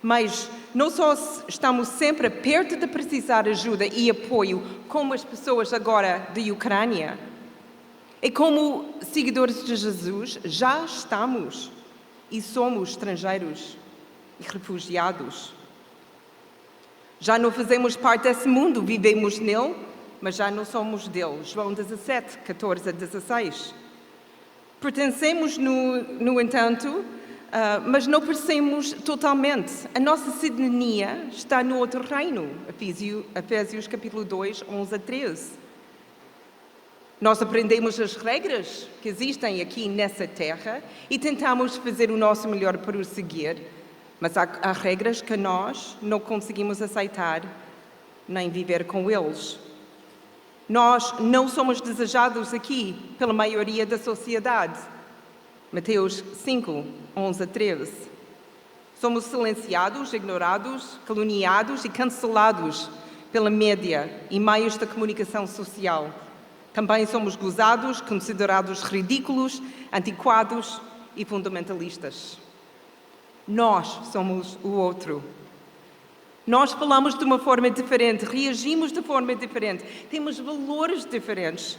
Mas não só estamos sempre perto de precisar de ajuda e apoio, como as pessoas agora da Ucrânia. E como seguidores de Jesus, já estamos e somos estrangeiros e refugiados. Já não fazemos parte desse mundo, vivemos nele, mas já não somos dele. João 17, 14 a 16. Pertencemos, no entanto, mas não pertencemos totalmente. A nossa cidadania está no outro reino. Efésios capítulo 2, 11 a 13. Nós aprendemos as regras que existem aqui nessa terra e tentamos fazer o nosso melhor para o seguir, mas há regras que nós não conseguimos aceitar nem viver com eles. Nós não somos desejados aqui pela maioria da sociedade. Mateus 5, 11 a 13. Somos silenciados, ignorados, caluniados e cancelados pela mídia e meios de comunicação social. Também somos gozados, considerados ridículos, antiquados e fundamentalistas. Nós somos o outro. Nós falamos de uma forma diferente, reagimos de forma diferente, temos valores diferentes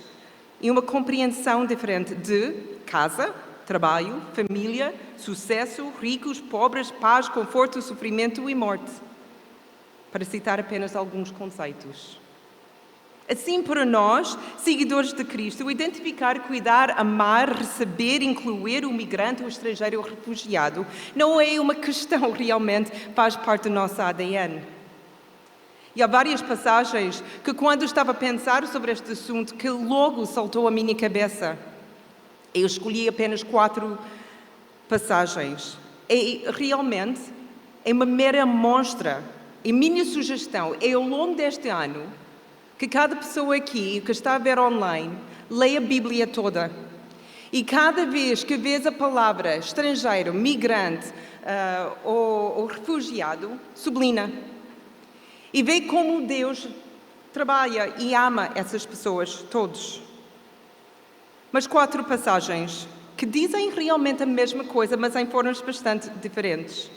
e uma compreensão diferente de casa, trabalho, família, sucesso, ricos, pobres, paz, conforto, sofrimento e morte, para citar apenas alguns conceitos. Assim, para nós, seguidores de Cristo, identificar, cuidar, amar, receber, incluir o migrante, o estrangeiro, o refugiado, não é uma questão realmente, faz parte do nosso ADN. E há várias passagens que, quando estava a pensar sobre este assunto, que logo saltou à minha cabeça. Eu escolhi apenas 4 passagens. E realmente é uma mera amostra. E minha sugestão é, ao longo deste ano, que cada pessoa aqui que está a ver online leia a Bíblia toda. E cada vez que vês a palavra estrangeiro, migrante ou refugiado, sublinha. E vê como Deus trabalha e ama essas pessoas, todos. Mas 4 passagens que dizem realmente a mesma coisa, mas em formas bastante diferentes.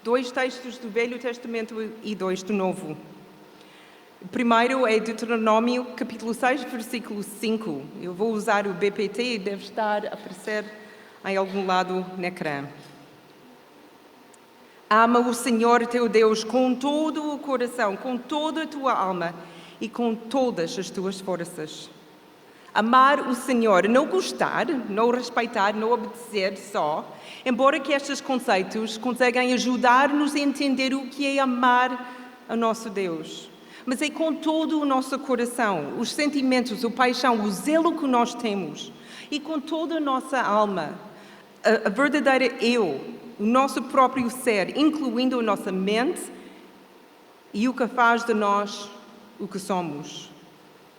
2 textos do Velho Testamento e 2 do Novo. O primeiro é Deuteronômio, capítulo 6, versículo 5. Eu vou usar o BPT e deve estar a aparecer em algum lado no ecrã. Ama o Senhor teu Deus com todo o coração, com toda a tua alma e com todas as tuas forças. Amar o Senhor, não gostar, não respeitar, não obedecer só, embora que estes conceitos conseguem ajudar-nos a entender o que é amar ao nosso Deus. Mas é com todo o nosso coração, os sentimentos, a paixão, o zelo que nós temos e com toda a nossa alma, a verdadeira eu, o nosso próprio ser, incluindo a nossa mente e o que faz de nós o que somos.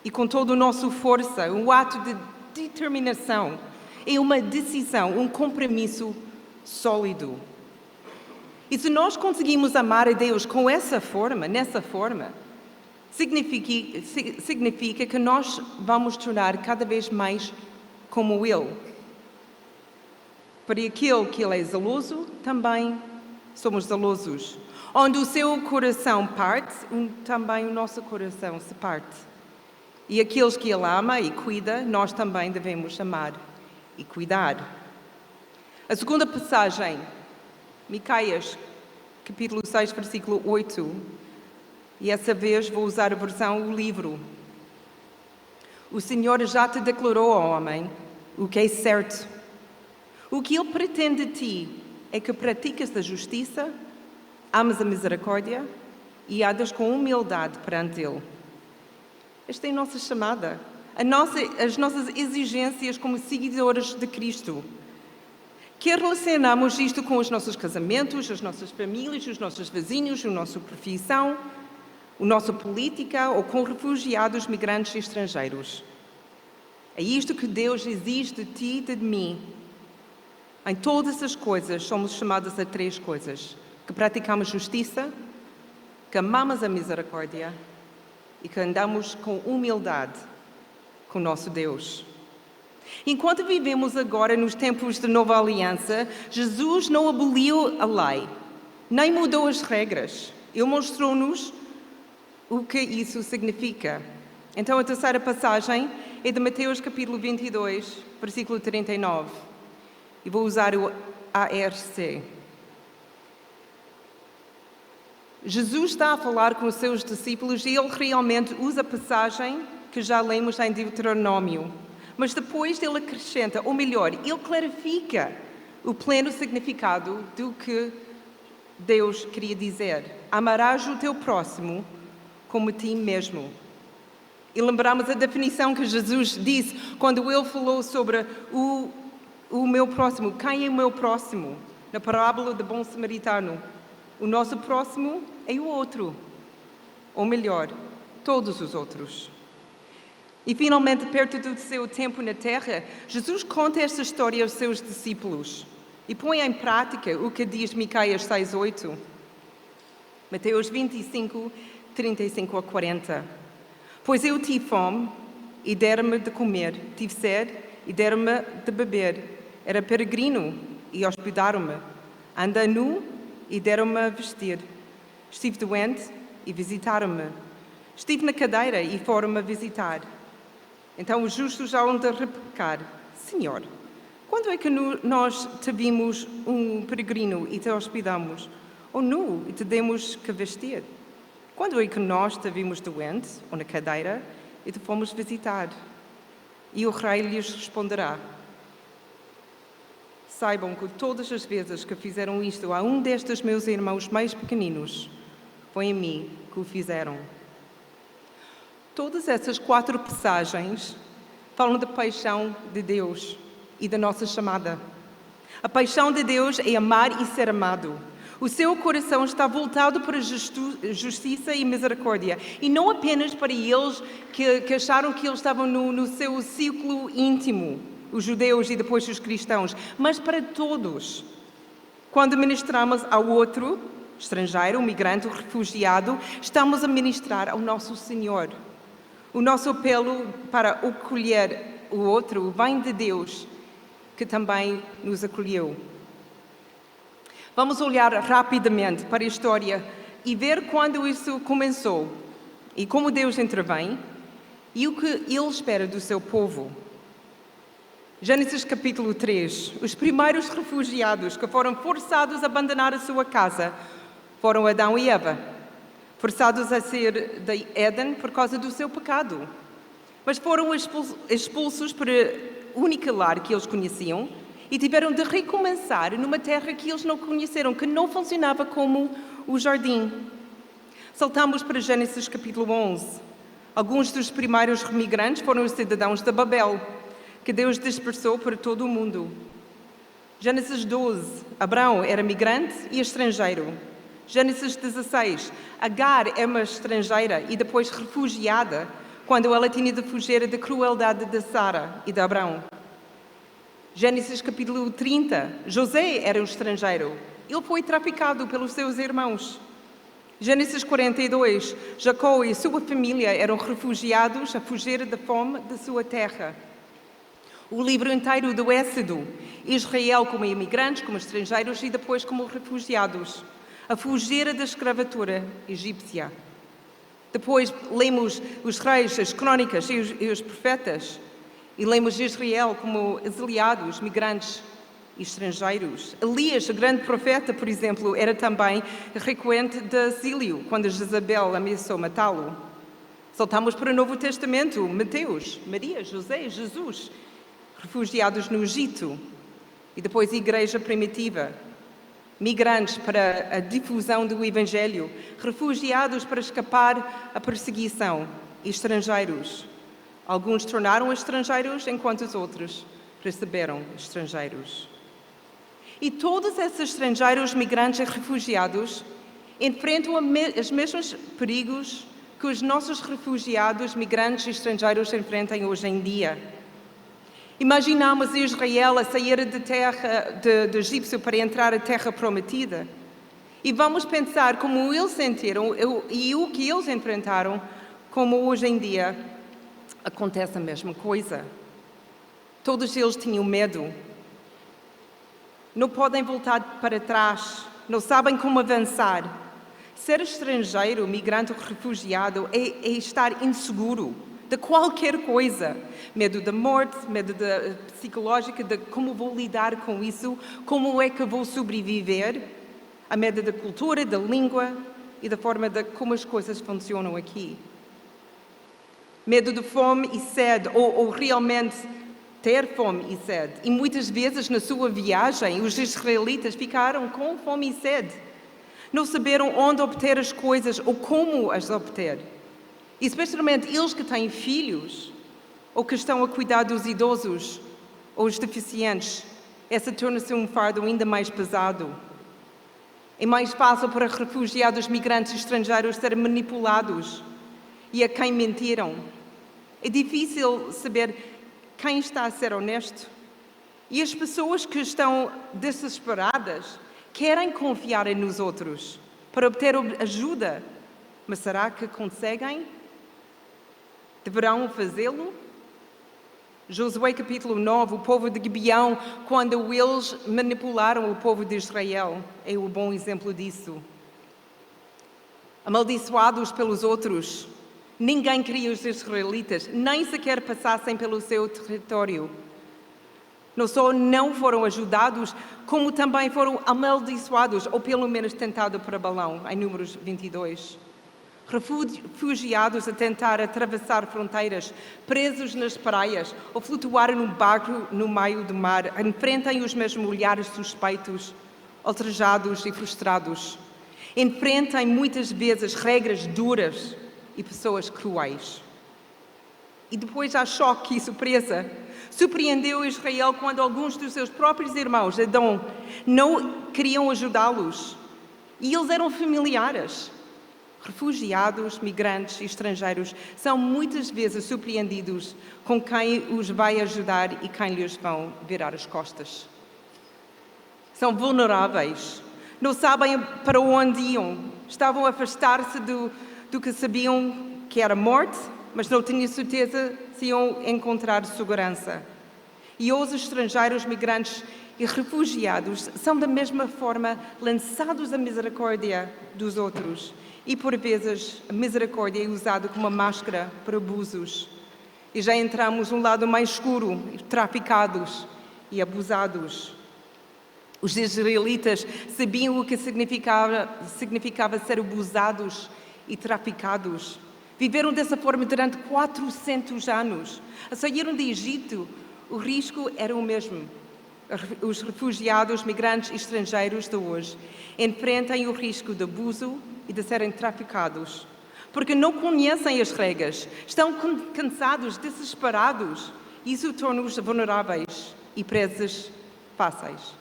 E com toda a nossa força, um ato de determinação, é uma decisão, um compromisso sólido. E se nós conseguimos amar a Deus com essa forma, nessa forma, significa que nós vamos tornar cada vez mais como Ele. Para aquele que Ele é zeloso, também somos zelosos. Onde o seu coração parte, também o nosso coração se parte. E aqueles que Ele ama e cuida, nós também devemos amar e cuidar. A segunda passagem, Miqueias, capítulo 6, versículo 8. E essa vez vou usar a versão, o livro. O Senhor já te declarou, ó homem, o que é certo. O que Ele pretende de ti é que pratiques a justiça, ames a misericórdia e andes com humildade perante Ele. Esta é a nossa chamada, as nossas exigências como seguidores de Cristo. Que relacionamos isto com os nossos casamentos, as nossas famílias, os nossos vizinhos, a nossa profissão, a nossa política ou com refugiados, migrantes e estrangeiros. É isto que Deus exige de ti e de mim. Em todas as coisas somos chamados a 3 coisas. Que praticamos justiça, que amamos a misericórdia e que andamos com humildade com o nosso Deus. Enquanto vivemos agora nos tempos da nova aliança, Jesus não aboliu a lei. Nem mudou as regras. Ele mostrou-nos o que isso significa. Então, a terceira passagem é de Mateus capítulo 22, versículo 39. E vou usar o ARC. Jesus está a falar com os seus discípulos e ele realmente usa a passagem que já lemos em Deuteronômio. Mas depois ele acrescenta, ou melhor, ele clarifica o pleno significado do que Deus queria dizer. Amarás o teu próximo como a ti mesmo. E lembramos a definição que Jesus disse quando ele falou sobre o meu próximo. Quem é o meu próximo? Na parábola do bom samaritano. O nosso próximo é o outro. Ou melhor, todos os outros. E finalmente, perto do seu tempo na terra, Jesus conta esta história aos seus discípulos e põe em prática o que diz Miqueias 6:8. Mateus 25, 35 a 40. Pois eu tive fome e deram-me de comer, tive sede e deram-me de beber, era peregrino e hospedaram-me, anda nu e deram-me a vestir, estive doente e visitaram-me, estive na cadeira e foram-me visitar. Então os justos hão de replicar, Senhor, quando é que nós te vimos um peregrino e te hospedamos, ou nu e te demos que vestir? Quando é que nós te vimos doente ou na cadeira e te fomos visitar? E o rei lhes responderá, saibam que todas as vezes que fizeram isto a um destes meus irmãos mais pequeninos, foi a mim que o fizeram. Todas essas 4 passagens falam da paixão de Deus e da nossa chamada. A paixão de Deus é amar e ser amado. O seu coração está voltado para a justiça e misericórdia. E não apenas para eles que acharam que eles estavam no seu círculo íntimo, os judeus e depois os cristãos, mas para todos. Quando ministramos ao outro, estrangeiro, migrante, refugiado, estamos a ministrar ao nosso Senhor. O nosso apelo para acolher o outro vem de Deus, que também nos acolheu. Vamos olhar rapidamente para a história e ver quando isso começou e como Deus intervém e o que Ele espera do seu povo. Gênesis capítulo 3. Os primeiros refugiados que foram forçados a abandonar a sua casa foram Adão e Eva, forçados a sair de Éden por causa do seu pecado. Mas foram expulsos para o único lar que eles conheciam e tiveram de recomeçar numa terra que eles não conheceram, que não funcionava como o jardim. Saltamos para Gênesis capítulo 11. Alguns dos primeiros remigrantes foram os cidadãos de Babel, que Deus dispersou para todo o mundo. Gênesis 12. Abraão era migrante e estrangeiro. Gênesis 16. Agar é uma estrangeira e depois refugiada quando ela tinha de fugir da crueldade de Sara e de Abraão. Gênesis capítulo 30. José era um estrangeiro. Ele foi traficado pelos seus irmãos. Gênesis 42. Jacó e sua família eram refugiados a fugir da fome de sua terra. O livro inteiro do Êxodo. Israel como imigrantes, como estrangeiros e depois como refugiados, a fugir da escravatura egípcia. Depois lemos os reis, as crônicas e os profetas. E lemos Israel como exiliados, migrantes e estrangeiros. Elias, o grande profeta, por exemplo, era também requerente de exílio, quando Jezabel ameaçou matá-lo. Saltamos para o Novo Testamento, Mateus, Maria, José, Jesus, refugiados no Egito. E depois a igreja primitiva, migrantes para a difusão do Evangelho, refugiados para escapar à perseguição e estrangeiros. Alguns tornaram estrangeiros, enquanto os outros receberam estrangeiros. E todos esses estrangeiros, migrantes e refugiados enfrentam os mesmos perigos que os nossos refugiados, migrantes e estrangeiros enfrentam hoje em dia. Imaginamos Israel a sair de terra do Egito para entrar à terra prometida. E vamos pensar como eles sentiram e o que eles enfrentaram, como hoje em dia acontece a mesma coisa. Todos eles tinham medo. Não podem voltar para trás não sabem como avançar. Ser estrangeiro, migrante ou refugiado é estar inseguro de qualquer coisa. Medo da morte, medo psicológico, de como vou lidar com isso, como é que vou sobreviver, a medo da cultura, da língua e da forma de como as coisas funcionam aqui. Medo de fome e sede, ou realmente ter fome e sede. E muitas vezes na sua viagem, os israelitas ficaram com fome e sede. Não saberam onde obter as coisas ou como as obter. E especialmente eles que têm filhos ou que estão a cuidar dos idosos ou os deficientes, essa torna-se um fardo ainda mais pesado. É mais fácil para refugiados, migrantes estrangeiros serem manipulados e a quem mentiram. É difícil saber quem está a ser honesto. E as pessoas que estão desesperadas querem confiar nos outros para obter ajuda. Mas será que conseguem? Deverão fazê-lo? Josué capítulo 9, o povo de Gibeão, quando eles manipularam o povo de Israel, é um bom exemplo disso. Amaldiçoados pelos outros, ninguém queria os israelitas, nem sequer passassem pelo seu território. Não só não foram ajudados, como também foram amaldiçoados, ou pelo menos tentados por Balaão, em Números 22. Refugiados a tentar atravessar fronteiras, presos nas praias ou flutuar num barco no meio do mar, enfrentam os mesmos olhares suspeitos, ultrajados e frustrados. Enfrentam muitas vezes regras duras e pessoas cruéis. E depois há choque e surpresa. Surpreendeu Israel quando alguns dos seus próprios irmãos, Edom, não queriam ajudá-los. E eles eram familiares. Refugiados, migrantes e estrangeiros são muitas vezes surpreendidos com quem os vai ajudar e quem lhes vão virar as costas. São vulneráveis, não sabem para onde iam, estavam a afastar-se do que sabiam que era morte, mas não tinham certeza se iam encontrar segurança. E os estrangeiros, migrantes e refugiados são da mesma forma lançados à misericórdia dos outros. E por vezes a misericórdia é usada como uma máscara para abusos. E já entramos num lado mais escuro, traficados e abusados. Os israelitas sabiam o que significava ser abusados e traficados. Viveram dessa forma durante 400 anos. A saíram do Egito, o risco era o mesmo. Os refugiados, migrantes e estrangeiros de hoje enfrentam o risco de abuso e de serem traficados, porque não conhecem as regras, estão cansados, desesperados, e isso torna-os vulneráveis e presas fáceis.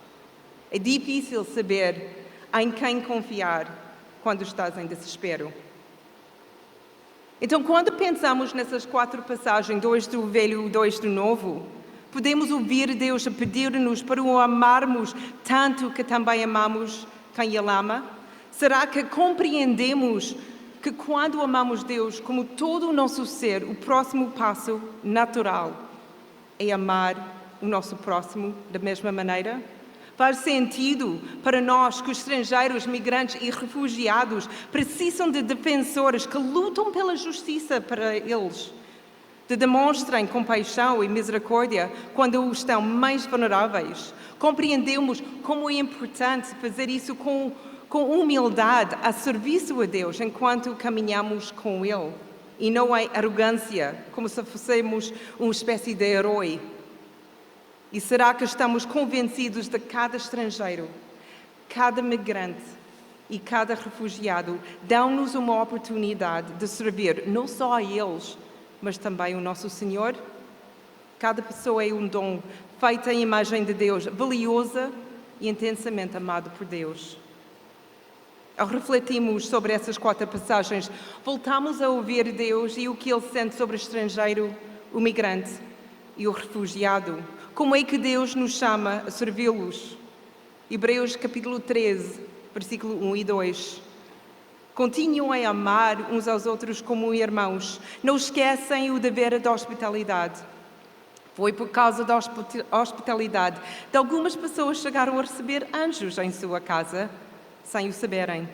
É difícil saber em quem confiar quando estás em desespero. Então, quando pensamos nessas 4 passagens, 2 do Velho e 2 do Novo, podemos ouvir Deus a pedir-nos para o amarmos tanto que também amamos quem Ele ama? Será que compreendemos que quando amamos Deus como todo o nosso ser, o próximo passo natural é amar o nosso próximo da mesma maneira? Faz sentido para nós que os estrangeiros, migrantes e refugiados precisam de defensores que lutam pela justiça para eles, de demonstrem compaixão e misericórdia quando estão mais vulneráveis. Compreendemos como é importante fazer isso com humildade, a serviço a Deus, enquanto caminhamos com Ele. E não é arrogância, como se fôssemos uma espécie de herói. E será que estamos convencidos de cada estrangeiro, cada migrante e cada refugiado dão-nos uma oportunidade de servir não só a eles, mas também o nosso Senhor? Cada pessoa é um dom feito em imagem de Deus, valiosa e intensamente amado por Deus. Ao refletirmos sobre essas 4 passagens, voltamos a ouvir Deus e o que Ele sente sobre o estrangeiro, o migrante e o refugiado. Como é que Deus nos chama a servi-los? Hebreus capítulo 13, versículo 1 e 2. Continuem a amar uns aos outros como irmãos. Não esquecem o dever da hospitalidade. Foi por causa da hospitalidade de algumas pessoas chegaram a receber anjos em sua casa. sem o saberem.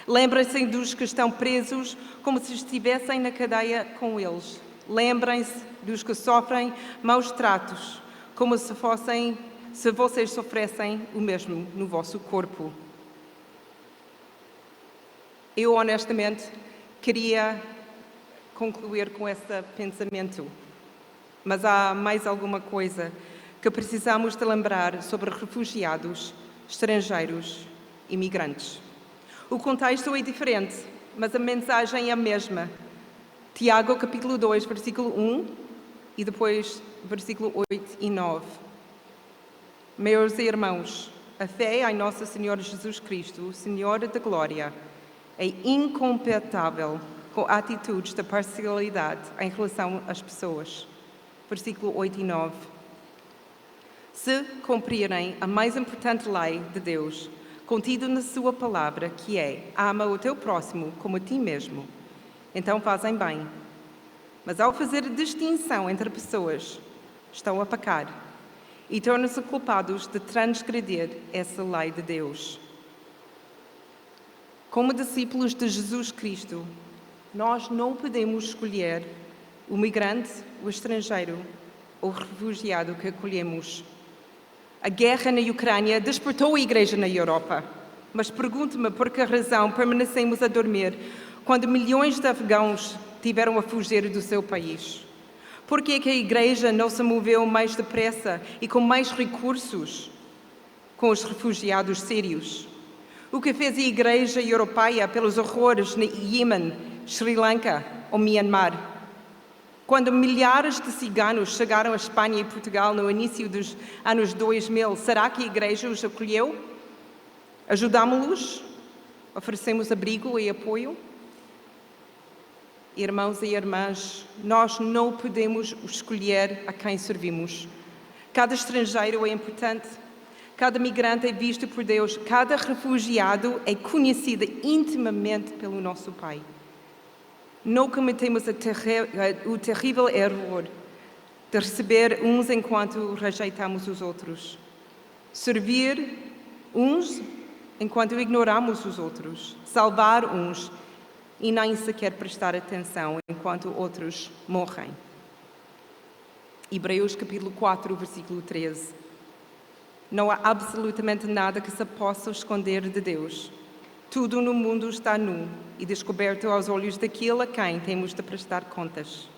Lembrem-se dos que estão presos como se estivessem na cadeia com eles. Lembrem-se dos que sofrem maus tratos, como se vocês sofressem o mesmo no vosso corpo. Eu, honestamente, queria concluir com esse pensamento, mas há mais alguma coisa que precisamos de lembrar sobre refugiados, estrangeiros, imigrantes. O contexto é diferente, mas a mensagem é a mesma. Tiago, capítulo 2, versículo 1 e depois versículo 8 e 9. Meus irmãos, a fé em Nosso Senhor Jesus Cristo, o Senhor da Glória, é incomparável com atitudes de parcialidade em relação às pessoas. Versículo 8 e 9. Se cumprirem a mais importante lei de Deus, contido na sua palavra, que é: ama o teu próximo como a ti mesmo, então fazem bem. Mas ao fazer distinção entre pessoas, estão a pecar e tornam-se culpados de transgredir essa lei de Deus. Como discípulos de Jesus Cristo, nós não podemos escolher o migrante, o estrangeiro ou o refugiado que acolhemos. A guerra na Ucrânia despertou a Igreja na Europa, mas pergunto-me por que razão permanecemos a dormir quando milhões de afegãos tiveram a fugir do seu país. Por que é que a Igreja não se moveu mais depressa e com mais recursos com os refugiados sírios? O que fez a Igreja Europeia pelos horrores no Iêmen, Sri Lanka ou Myanmar? Quando milhares de ciganos chegaram à Espanha e Portugal no início dos anos 2000, será que a Igreja os acolheu? Ajudámos-los? Oferecemos abrigo e apoio? Irmãos e irmãs, nós não podemos escolher a quem servimos. Cada estrangeiro é importante, cada migrante é visto por Deus, cada refugiado é conhecido intimamente pelo nosso Pai. Não cometemos o terrível erro de receber uns enquanto rejeitamos os outros. Servir uns enquanto ignoramos os outros. Salvar uns e nem sequer prestar atenção enquanto outros morrem. Hebreus capítulo 4, versículo 13. Não há absolutamente nada que se possa esconder de Deus. Tudo no mundo está nu e descoberto aos olhos daquele a quem temos de prestar contas.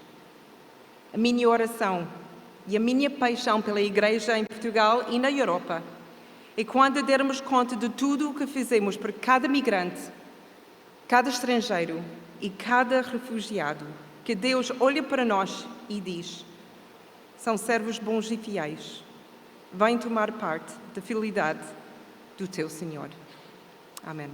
A minha oração e a minha paixão pela Igreja em Portugal e na Europa é quando dermos conta de tudo o que fizemos por cada migrante, cada estrangeiro e cada refugiado, que Deus olha para nós e diz: são servos bons e fiéis, vêm tomar parte da fidelidade do teu Senhor. Amém.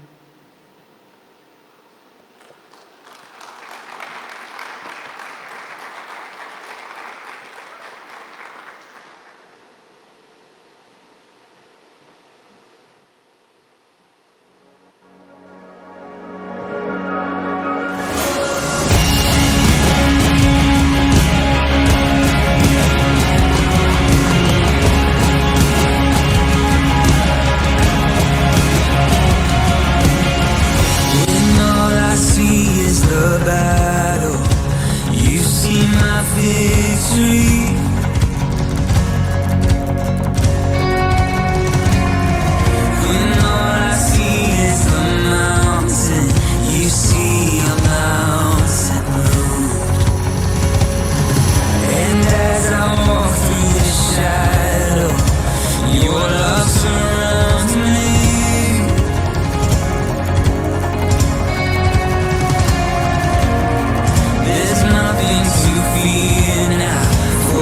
There's nothing to fear now.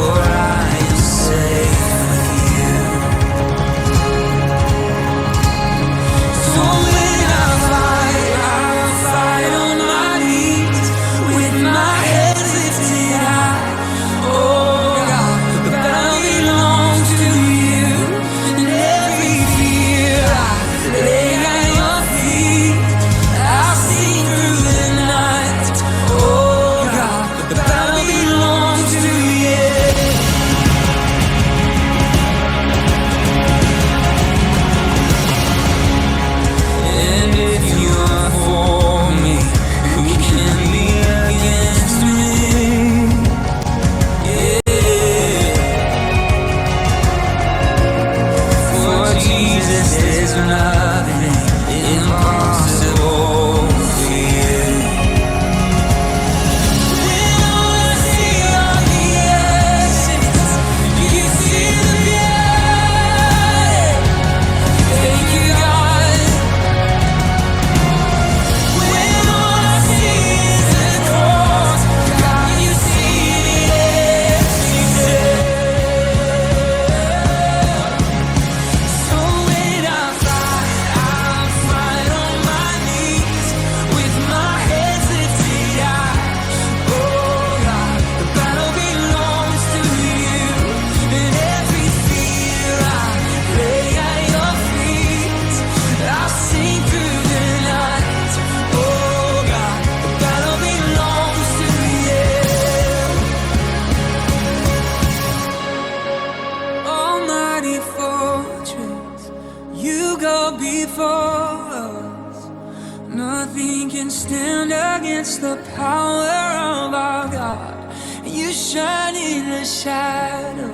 Nothing can stand against the power of our God. You shine in the shadow.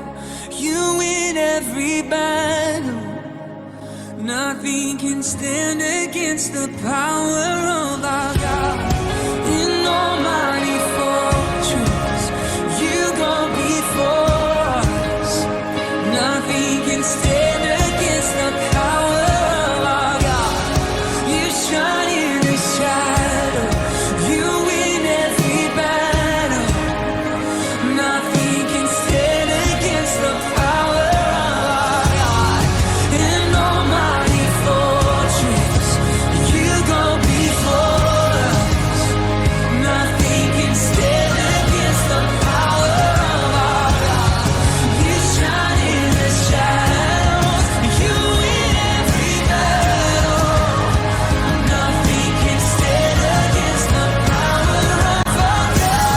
You win every battle. Nothing can stand against the power of our God. In almighty fortress, you go before us. Nothing can stand against the power of our God. You shine in the shadow. You win every battle. Nothing can stand against the power of our God. In almighty fortress, you go before us. Nothing can stand against the power of our God. You shine in the shadows. You win every battle. Nothing can stand against the power of our God.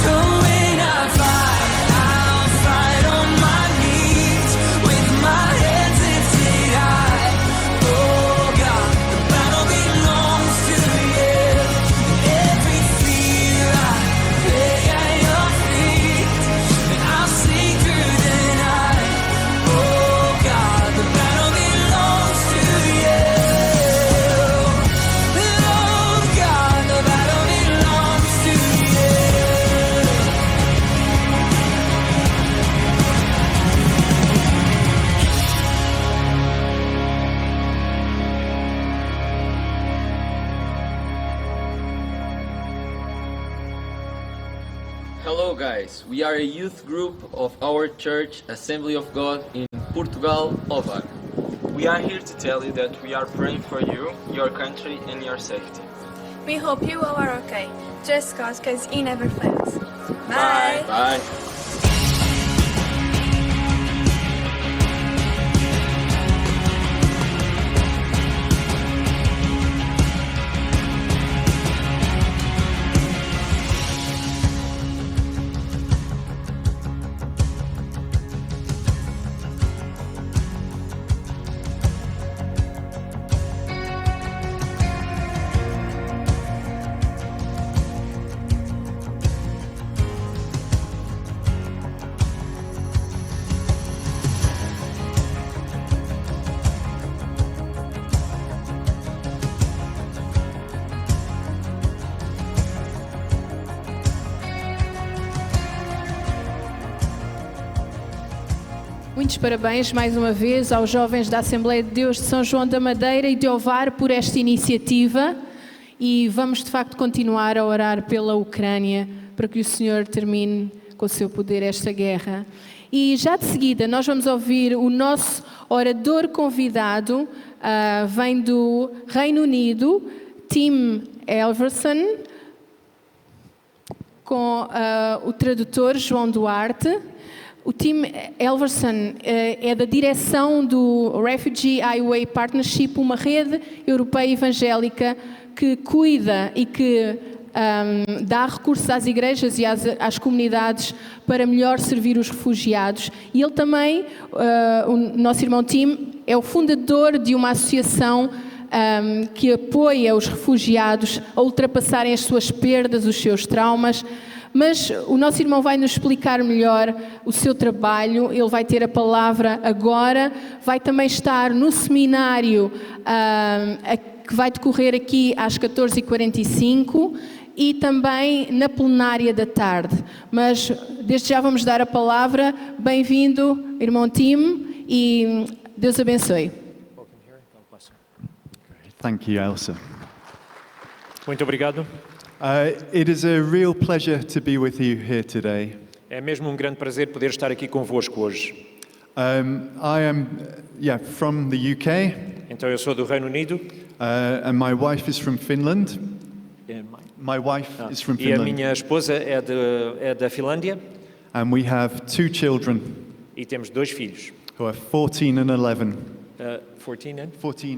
So when I fight, I'll fight on my knees with my hands lifted high. Oh God, the battle belongs to you. Every fear I lay at your feet, and I'll sing through the night. Oh God, the battle belongs to you. Oh God, the battle belongs to you. Hello guys, we are a youth group of our church Assembly of God in Portugal, Ovar. We are here to tell you that we are praying for you, your country, and your safety. We hope you all are okay. Trust God because He never fails. Bye. Bye. Muitos parabéns mais uma vez aos jovens da Assembleia de Deus de São João da Madeira e de Ovar por esta iniciativa, e vamos de facto continuar a orar pela Ucrânia para que o Senhor termine com o seu poder esta guerra. E já de seguida nós vamos ouvir o nosso orador convidado, vem do Reino Unido, Tim Elverson, com o tradutor João Duarte. O Tim Elverson é da direção do Refugee Highway Partnership, uma rede europeia evangélica que cuida e que dá recursos às igrejas e às comunidades para melhor servir os refugiados. E ele também, o nosso irmão Tim, é o fundador de uma associação que apoia os refugiados a ultrapassarem as suas perdas, os seus traumas. Mas o nosso irmão vai nos explicar melhor o seu trabalho, ele vai ter a palavra agora, vai também estar no seminário que vai decorrer aqui às 14h45 e também na plenária da tarde. Mas desde já vamos dar a palavra. Bem-vindo, irmão Tim, e Deus abençoe. Thank you, Elsa. Muito obrigado. It is a real pleasure to be with you here today. É mesmo um grande prazer poder estar aqui convosco hoje. I am, from the UK, Então eu sou do Reino Unido. and my wife is from Finland. My wife is from E a Finland, minha esposa é da Finlândia and we have two children e temos dois filhos. who are 14 and 11. 14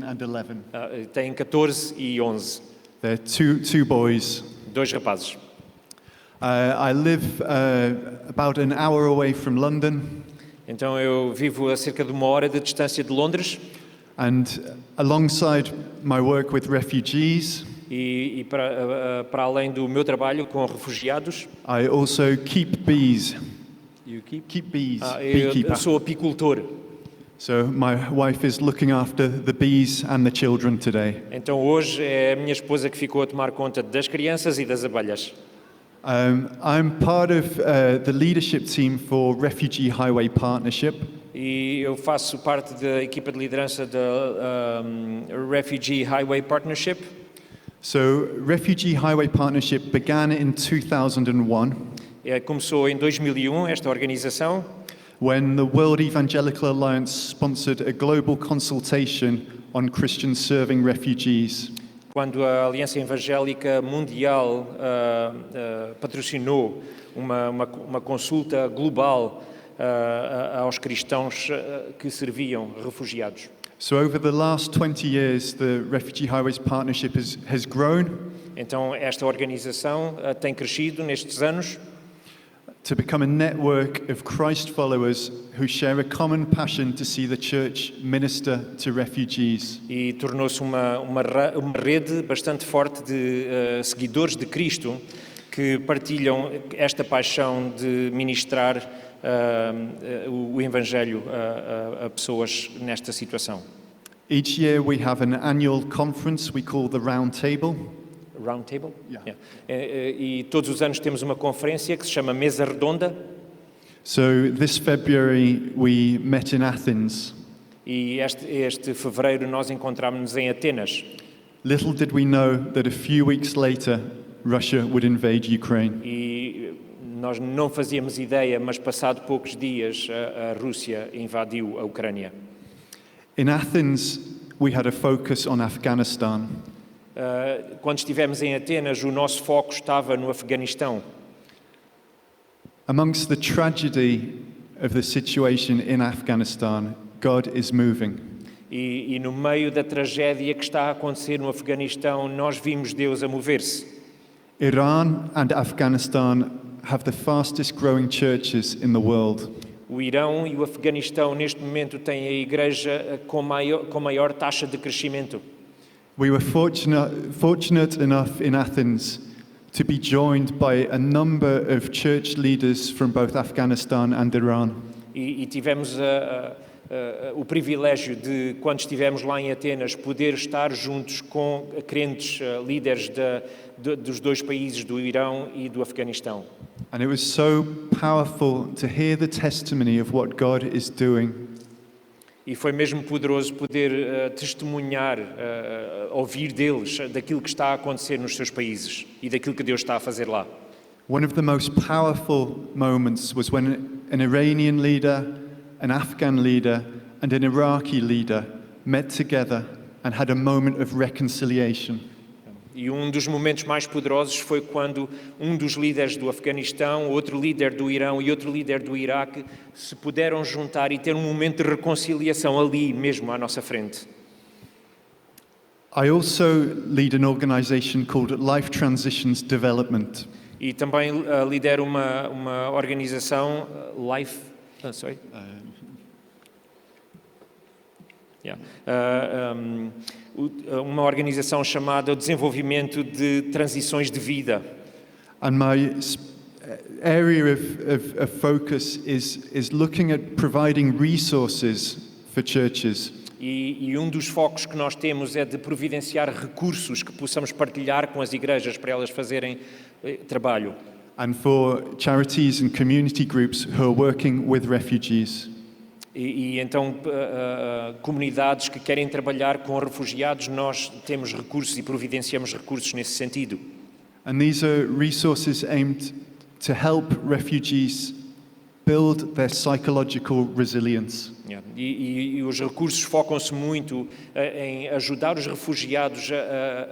and 11. Têm 14 e 11. They're two boys. Dois rapazes. I live about an hour away from London, Então eu vivo a cerca de 1 hora de distância de Londres. And alongside my work with refugees, E para além do meu trabalho com refugiados, I also keep bees. Keep bees, eu beekeeper. sou apicultor. So my wife is looking after the bees and the children today. Então hoje é a minha esposa que ficou a tomar conta das crianças e das abelhas. I'm part of the leadership team for Refugee Highway Partnership. E eu faço parte da equipa de liderança da Refugee Highway Partnership. So Refugee Highway Partnership began in 2001 Começou em 2001 esta organização, when the World Evangelical Alliance sponsored a global consultation on Christians serving refugees. quando a Aliança Evangélica Mundial patrocinou uma consulta global aos cristãos que serviam refugiados. So over the last 20 years, the Refugee Highways Partnership has grown Então esta organização tem crescido nestes anos to become a network of Christ followers who share a common passion to see the church minister to refugees. e tornou-se uma rede bastante forte de seguidores de Cristo que partilham esta paixão de ministrar o Evangelho a pessoas nesta situação. Each year we have an annual conference we call the Round Table. Round Table? Yeah. E todos os anos temos uma conferência que se chama Mesa Redonda. So this February we met in Athens. E este fevereiro nós encontramos-nos em Atenas. Little did we know that a few weeks later Russia would invade Ukraine. E nós não fazíamos ideia, mas passado poucos dias a Rússia invadiu a Ucrânia. In Athens we had a focus on Afghanistan. Quando estivemos em Atenas, o nosso foco estava no Afeganistão. Amongst the tragedy of the situation in Afghanistan, God is moving. E no meio da tragédia que está a acontecer no Afeganistão, nós vimos Deus a mover-se. Iran and Afghanistan have the fastest growing churches in the world. O Irão e o Afeganistão, neste momento, têm a igreja com maior taxa de crescimento. We were fortunate enough in Athens to be joined by a number of church leaders from both Afghanistan and Iran. E tivemos o privilégio de, quando estivemos lá em Atenas, poder estar juntos com crentes líderes dos dois países, do Irão e do Afeganistão. And it was so powerful to hear the testimony of what God is doing. E foi mesmo poderoso poder testemunhar, ouvir deles, daquilo que está a acontecer nos seus países e daquilo que Deus está a fazer lá. One of the most powerful moments was when an Iranian leader, an Afghan leader, and an Iraqi leader met together and had a moment of reconciliation. E um dos momentos mais poderosos foi quando um dos líderes do Afeganistão, outro líder do Irão e outro líder do Iraque se puderam juntar e ter um momento de reconciliação ali mesmo à nossa frente. I also lead an organization called Life Transitions Development. E também lidero uma organização, uma organização chamada o Desenvolvimento de Transições de Vida. And my area of focus is looking at providing resources for churches. E um dos focos que nós temos é de providenciar recursos que possamos partilhar com as igrejas para elas fazerem trabalho. And for charities and community groups who are working with refugees. E então, comunidades que querem trabalhar com refugiados, nós temos recursos e providenciamos recursos nesse sentido. And these are resources aimed to help refugees build their psychological resilience. E os recursos focam-se muito em ajudar os refugiados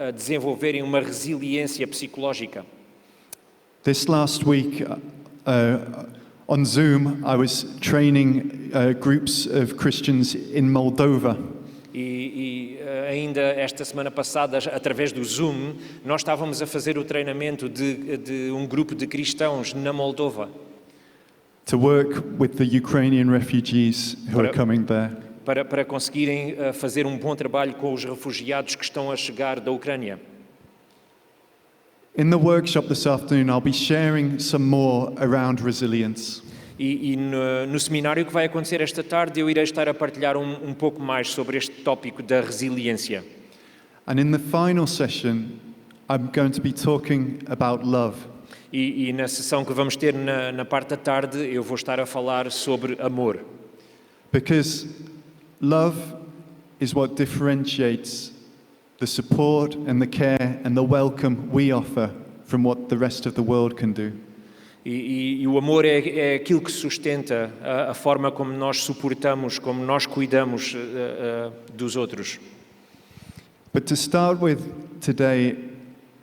a desenvolverem uma resiliência psicológica. This last week, on Zoom, I was training groups of Christians in Moldova. E ainda esta semana passada, através do Zoom, nós estávamos a fazer o treinamento de um grupo de cristãos na Moldova. To work with the Ukrainian refugees who are coming there. para conseguirem fazer um bom trabalho com os refugiados que estão a chegar da Ucrânia. In the workshop this afternoon, I'll be sharing some more around resilience. E no seminário que vai acontecer esta tarde, eu irei estar a partilhar um pouco mais sobre este tópico da resiliência. And in the final session, I'm going to be talking about love. E na sessão que vamos ter na parte da tarde, eu vou estar a falar sobre amor. Because love is what differentiates the support and the care and the welcome we offer from what the rest of the world can do. E o amor é aquilo que sustenta a forma como nós suportamos, como nós cuidamos dos outros. But to start with today,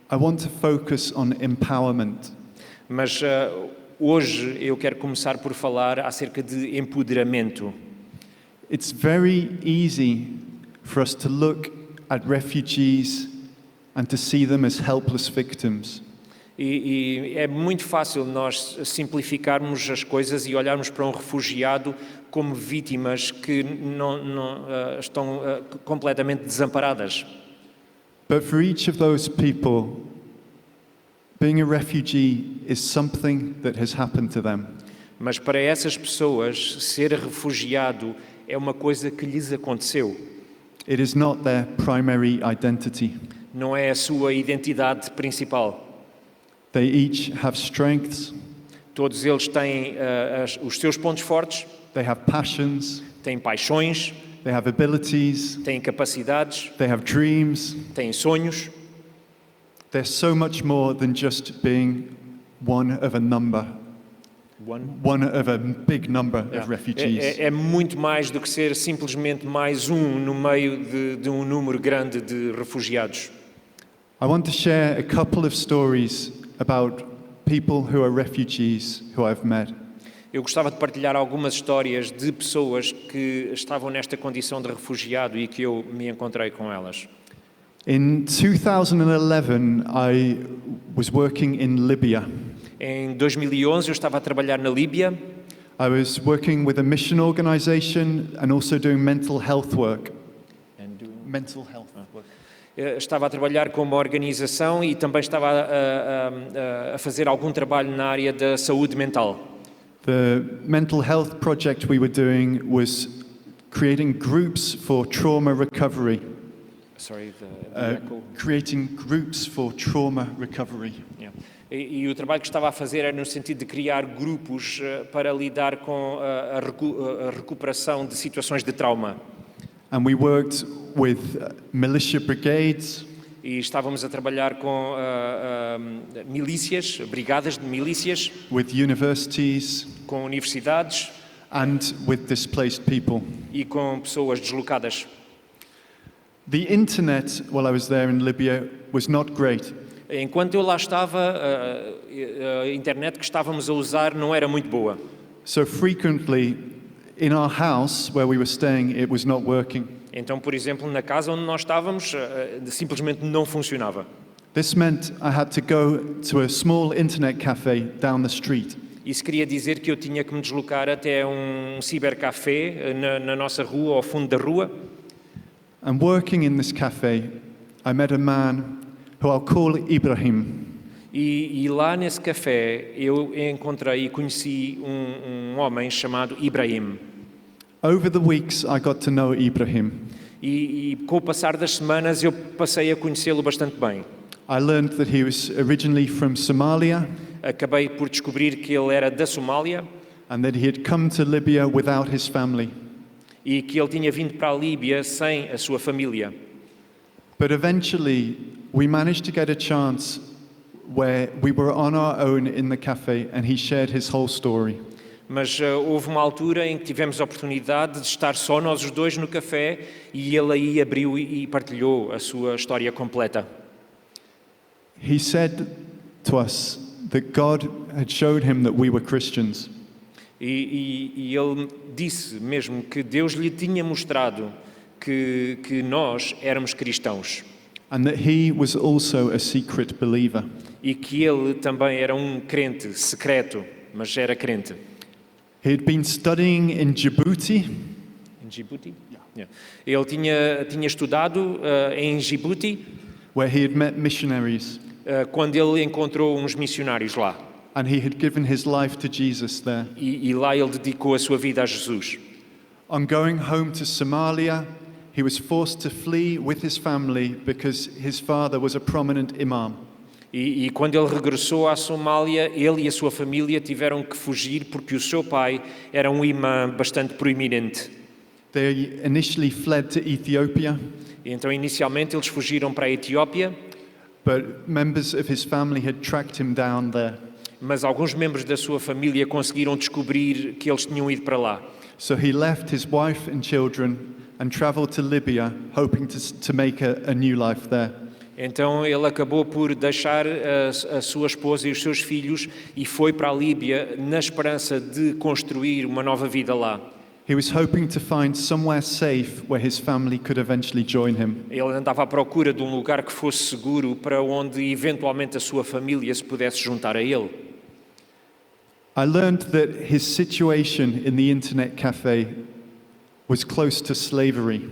I want to focus on empowerment. Mas hoje eu quero começar por falar acerca de empoderamento. It's very easy for us to look at refugees and to see them as helpless victims. E é muito fácil nós simplificarmos as coisas e olharmos para um refugiado como vítimas que não estão completamente desamparadas. But for each of those people, being a refugee is something that has happened to them. Mas para essas pessoas, ser refugiado é uma coisa que lhes aconteceu. It is not their primary identity. Não é a sua identidade principal. They each have strengths, Todos eles têm os seus pontos fortes, they have passions, têm paixões, they have abilities, têm capacidades, they have dreams. têm sonhos. They're so much more than just being one of a number, one of a big number of refugees. É muito mais do que ser simplesmente mais um no meio de um número grande de refugiados. I want to share a couple of stories about people who are refugees who I've met. Eu gostava de partilhar algumas histórias de pessoas que estavam nesta condição de refugiado e que eu me encontrei com elas. In 2011, I was working in Libya. Em 2011 eu estava a trabalhar na Líbia. I was working with a mission organization and also doing mental health work. Mental health work. Estava a trabalhar com uma organização e também estava a fazer algum trabalho na área da saúde mental. The mental health project we were doing was creating groups for trauma recovery. Creating groups for trauma recovery. Yeah. E o trabalho que estava a fazer era no sentido de criar grupos para lidar com a recuperação de situações de trauma. And we worked with militia brigades. E estávamos a trabalhar com milícias, brigadas de milícias, with universities, com universidades and with displaced people. E com pessoas deslocadas. The internet, while I was there in Libya, was not great. Enquanto eu lá estava, a internet que estávamos a usar não era muito boa. So frequently, in our house where we were staying, it was not working. Então, por exemplo, na casa onde nós estávamos, simplesmente não funcionava. This meant I had to go to a small internet cafe down the street. Isso queria dizer que eu tinha que me deslocar até um cibercafé na nossa rua, ao fundo da rua. And working in this cafe, I met a man who I'll call Ibrahim. E lá nesse café eu encontrei e conheci um homem chamado Ibrahim. Over the weeks, I got to know Ibrahim. E com o passar das semanas eu passei a conhecê-lo bastante bem. I learned that he was originally from Somalia. Acabei por descobrir que ele era da Somália. And that he had come to Libya without his family. E que ele tinha vindo para a Líbia sem a sua família. But eventually, we managed to get a chance where we were on our own in the cafe and he shared his whole story. Mas houve uma altura em que tivemos a oportunidade de estar só nós os dois no café e ele aí abriu e partilhou a sua história completa. He said to us that God had showed him that we were Christians. E ele disse mesmo que Deus lhe tinha mostrado que nós éramos cristãos. And that he was also a secret believer. E que ele também era um crente secreto, mas era crente. He had been studying in Djibouti. In Djibouti? Yeah. Ele tinha estudado em Djibouti, where he had met missionaries, quando ele encontrou uns missionários lá. and he had given his life to Jesus there. E lá ele dedicou a sua vida a Jesus. On going home to Somalia, he was forced to flee with his family because his father was a prominent imam. E quando ele regressou à Somália, ele e a sua família tiveram que fugir porque o seu pai era um imã bastante proeminente. They initially fled to Ethiopia, E então, inicialmente, eles fugiram para a Etiópia, but members of his family had tracked him down there. mas alguns membros da sua família conseguiram descobrir que eles tinham ido para lá. So he left his wife and children and traveled to Libya, hoping to make a new life there. Então ele acabou por deixar a sua esposa e os seus filhos e foi para a Líbia na esperança de construir uma nova vida lá. He was hoping to find somewhere safe where his family could eventually join him. Ele andava à procura de um lugar que fosse seguro para onde eventualmente a sua família se pudesse juntar a ele. I learned that his situation in the internet cafe was close to slavery.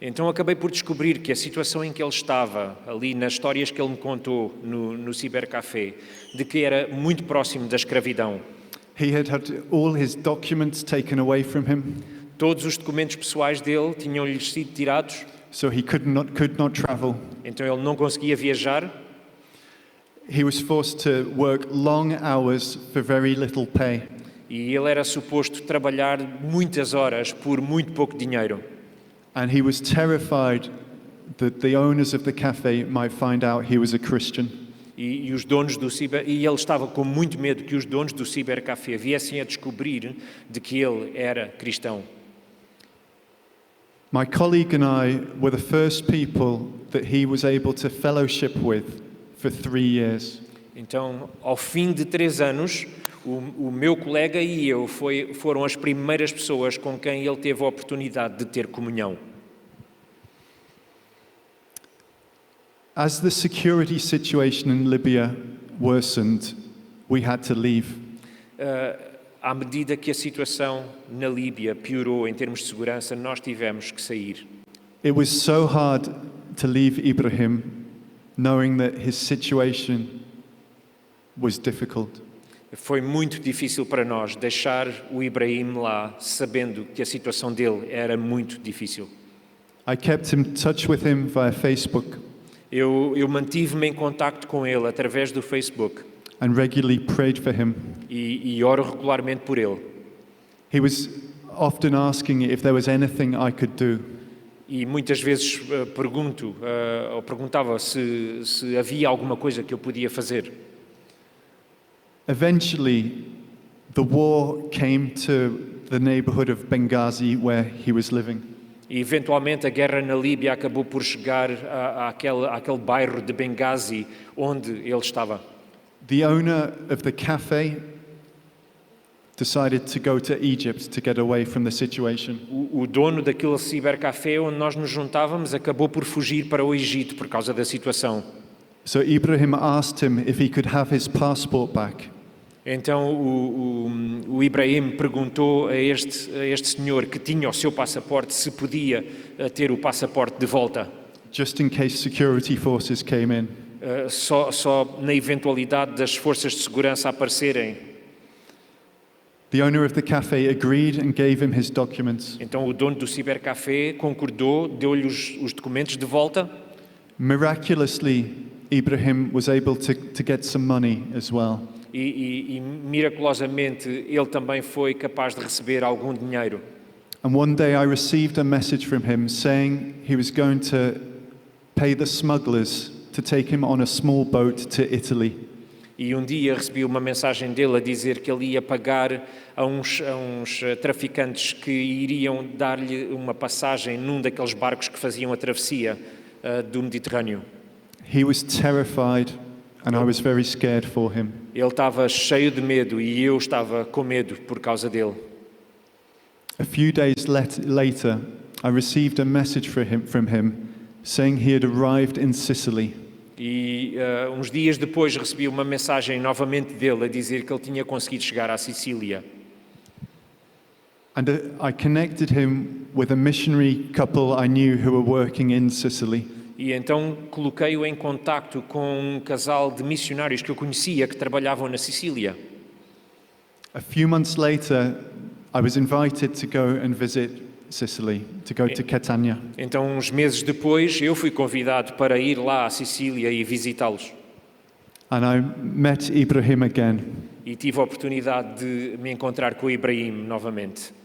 Então acabei por descobrir que a situação em que ele estava, ali nas histórias que ele me contou no cibercafé, de que era muito próximo da escravidão. He had had all his documents taken away from him, Todos os documentos pessoais dele tinham-lhe sido tirados, so he could not travel. então ele não conseguia viajar. He was forced to work long hours for very little pay. E ele era suposto trabalhar muitas horas por muito pouco dinheiro. And he was terrified that the owners of the cafe might find out he was a Christian. E ele estava com muito medo que os donos do cibercafé viessem a descobrir de que ele era cristão. My colleague and I were the first people that he was able to fellowship with for 3 years. Então, ao fim de 3 anos, o meu colega e eu foram as primeiras pessoas com quem ele teve a oportunidade de ter comunhão. As the security situation in Libya worsened, we had to leave. À medida que a situação na Líbia piorou em termos de segurança, nós tivemos que sair. It was so hard to leave Ibrahim, knowing that his situation was difficult. Foi muito difícil para nós deixar o Ibrahim lá, sabendo que a situação dele era muito difícil. I kept in touch with him via Facebook Eu mantive-me em contacto com ele através do Facebook and regularly prayed for him. e oro regularmente por ele. He was often asking if there was anything I could do. E muitas vezes perguntava se havia alguma coisa que eu podia fazer. Eventually, the war came to the neighborhood of Benghazi where he was living. E eventualmente a guerra na Líbia acabou por chegar àquele bairro de Benghazi onde ele estava. The owner of the cafe decided to go to Egypt to get away from the situation. O dono daquele cibercafé onde nós nos juntávamos acabou por fugir para o Egito por causa da situação. So Ibrahim asked him if he could have his passport back. Então o Ibrahim perguntou a este senhor que tinha o seu passaporte se podia ter o passaporte de volta, Just in case security forces came in. só na eventualidade das forças de segurança aparecerem. The owner of the cafe agreed and gave him his documents. Então o dono do cibercafé concordou, deu-lhe os documentos de volta. Miraculously, Ibrahim was able to get some money as well. E miraculosamente ele também foi capaz de receber algum dinheiro. And one day I received a message from him saying he was going to pay the smugglers to take him on a small boat to Italy. E um dia recebi uma mensagem dele a dizer que ele ia pagar a uns traficantes que iriam dar-lhe uma passagem num daqueles barcos que faziam a travessia do Mediterrâneo. He was terrified and I was very scared for him. Ele estava cheio de medo e eu estava com medo por causa dele. A few days later, I received a message from him saying he had arrived in Sicily. E uns dias depois recebi uma mensagem novamente dele a dizer que ele tinha conseguido chegar à Sicília. And I connected him with a missionary couple I knew who were working in Sicily. E então coloquei-o em contacto com um casal de missionários que eu conhecia que trabalhavam na Sicília. A few months later, I was invited to go and visit Sicily, to go to Catania. Então, uns meses depois, eu fui convidado para ir lá à Sicília e visitá-los. And I met Ibrahim again. E tive a oportunidade de me encontrar com o Ibrahim novamente.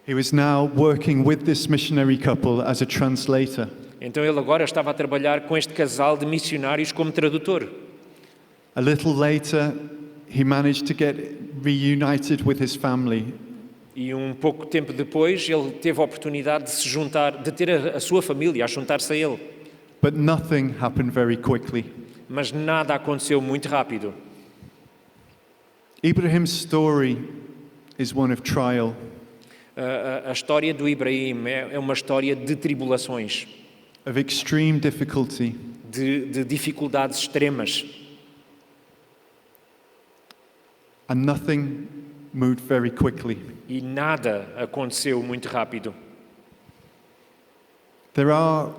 He was now working with this missionary couple as a translator. Então ele agora estava a trabalhar com este casal de missionários como tradutor. A little later, he managed to get reunited with his family. E um pouco tempo depois, ele teve a oportunidade de se juntar, de ter a sua família, a juntar-se a ele. But nothing happened very quickly. Mas nada aconteceu muito rápido. Ibrahim's story is one of trial. A história do Ibrahim é uma história de tribulações, Of extreme difficulty. de dificuldades extremas. And nothing moved very quickly. E nada aconteceu muito rápido. There are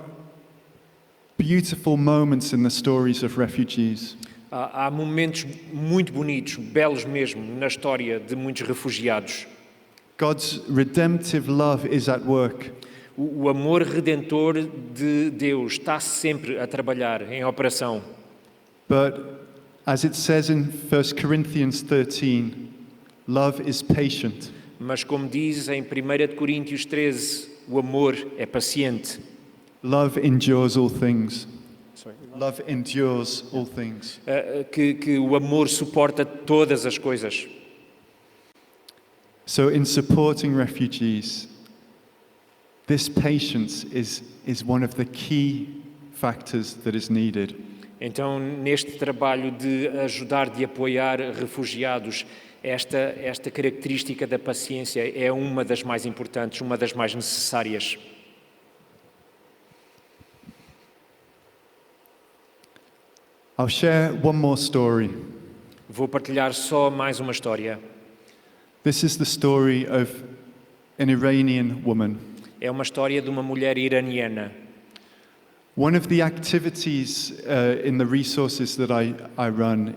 beautiful moments in the stories of refugees. Há momentos muito bonitos, belos mesmo, na história de muitos refugiados. God's redemptive love is at work. O amor redentor de Deus está sempre a trabalhar em operação. But as it says in 1 Corinthians 13, love is patient. Mas como diz em 1 de Coríntios 13, o amor é paciente. Love endures all things. Love endures all things. Que o amor suporta todas as coisas. So in supporting refugees, this patience is one of the key factors that is needed. Então, neste trabalho de ajudar, de apoiar refugiados, esta característica da paciência é uma das mais importantes, uma das mais necessárias. I'll share one more story. Vou partilhar só mais uma história. This is the story of an Iranian woman. É uma história de uma mulher iraniana. One of the activities in the resources that I run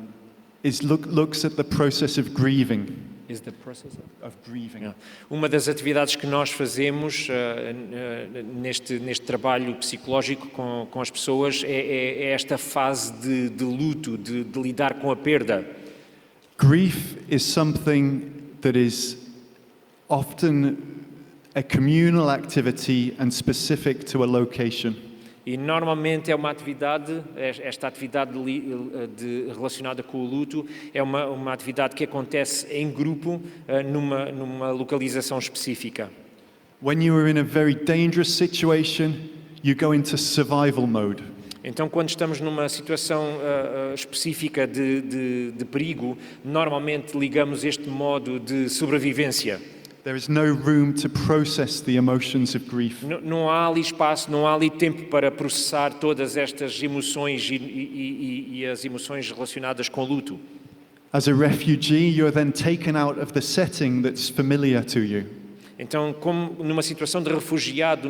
is looks at the process of grieving. Is the process Of grieving. Uma das atividades que nós fazemos neste trabalho psicológico com as pessoas é esta fase de luto, de lidar com a perda. Grief is something that is often a communal activity and specific to a location. E normalmente é uma atividade, esta atividade relacionada com o luto, é uma atividade que acontece em grupo, numa localização específica. When you are in a very dangerous situation, you go into survival mode. Então, quando estamos numa situação específica de perigo, normalmente ligamos este modo de sobrevivência. There is no room to process the emotions of grief. Não há ali espaço, não há ali tempo para processar todas estas emoções e as emoções relacionadas com luto. As a refugee, you're then taken out of the setting that's familiar to you. Então, como numa situação de refugiado,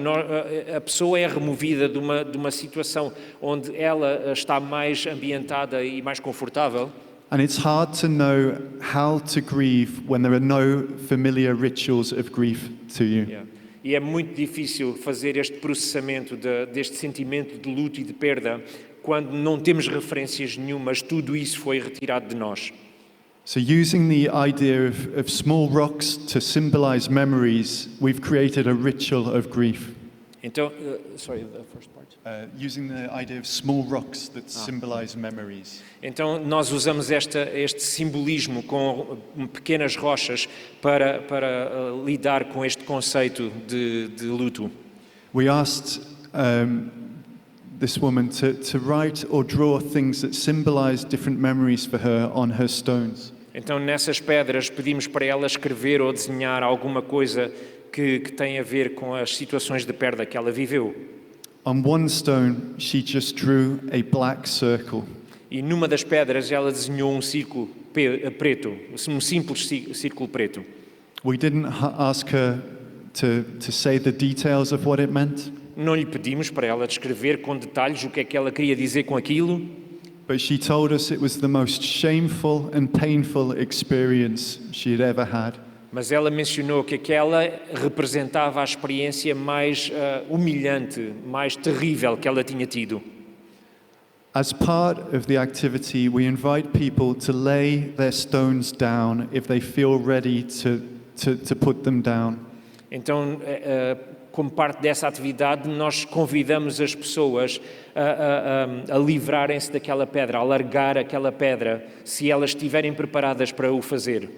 a pessoa é removida de uma situação onde ela está mais ambientada e mais confortável. And it's hard to know how to grieve when there are no familiar rituals of grief to you. Yeah. E é muito difícil fazer este processamento deste sentimento de luto e de perda quando não temos referências nenhumas, tudo isso foi retirado de nós. So using the idea of small rocks to symbolize memories, we've created a ritual of grief. Então, sorry, the first part. Using the idea of small rocks that symbolize memories. Então nós usamos este simbolismo com pequenas rochas para lidar com este conceito de luto. We asked this woman to write or draw things that symbolize different memories for her on her stones. Então nessas pedras pedimos para ela escrever ou desenhar alguma coisa que tem a ver com as situações de perda que ela viveu. On one stone, she just drew a black circle. E numa das pedras ela desenhou um círculo preto, um simples círculo preto. We didn't ask her to say the details of what it meant, Não lhe pedimos para ela descrever com detalhes o que é que ela queria dizer com aquilo, but she told us it was the most shameful and painful experience she had ever had. mas ela mencionou que aquela representava a experiência mais humilhante, mais terrível que ela tinha tido. As part of the activity, we invite people to lay their stones down if they feel ready to put them down. Então, como parte dessa atividade, nós convidamos as pessoas a livrarem-se daquela pedra, a largar aquela pedra, se elas estiverem preparadas para o fazer.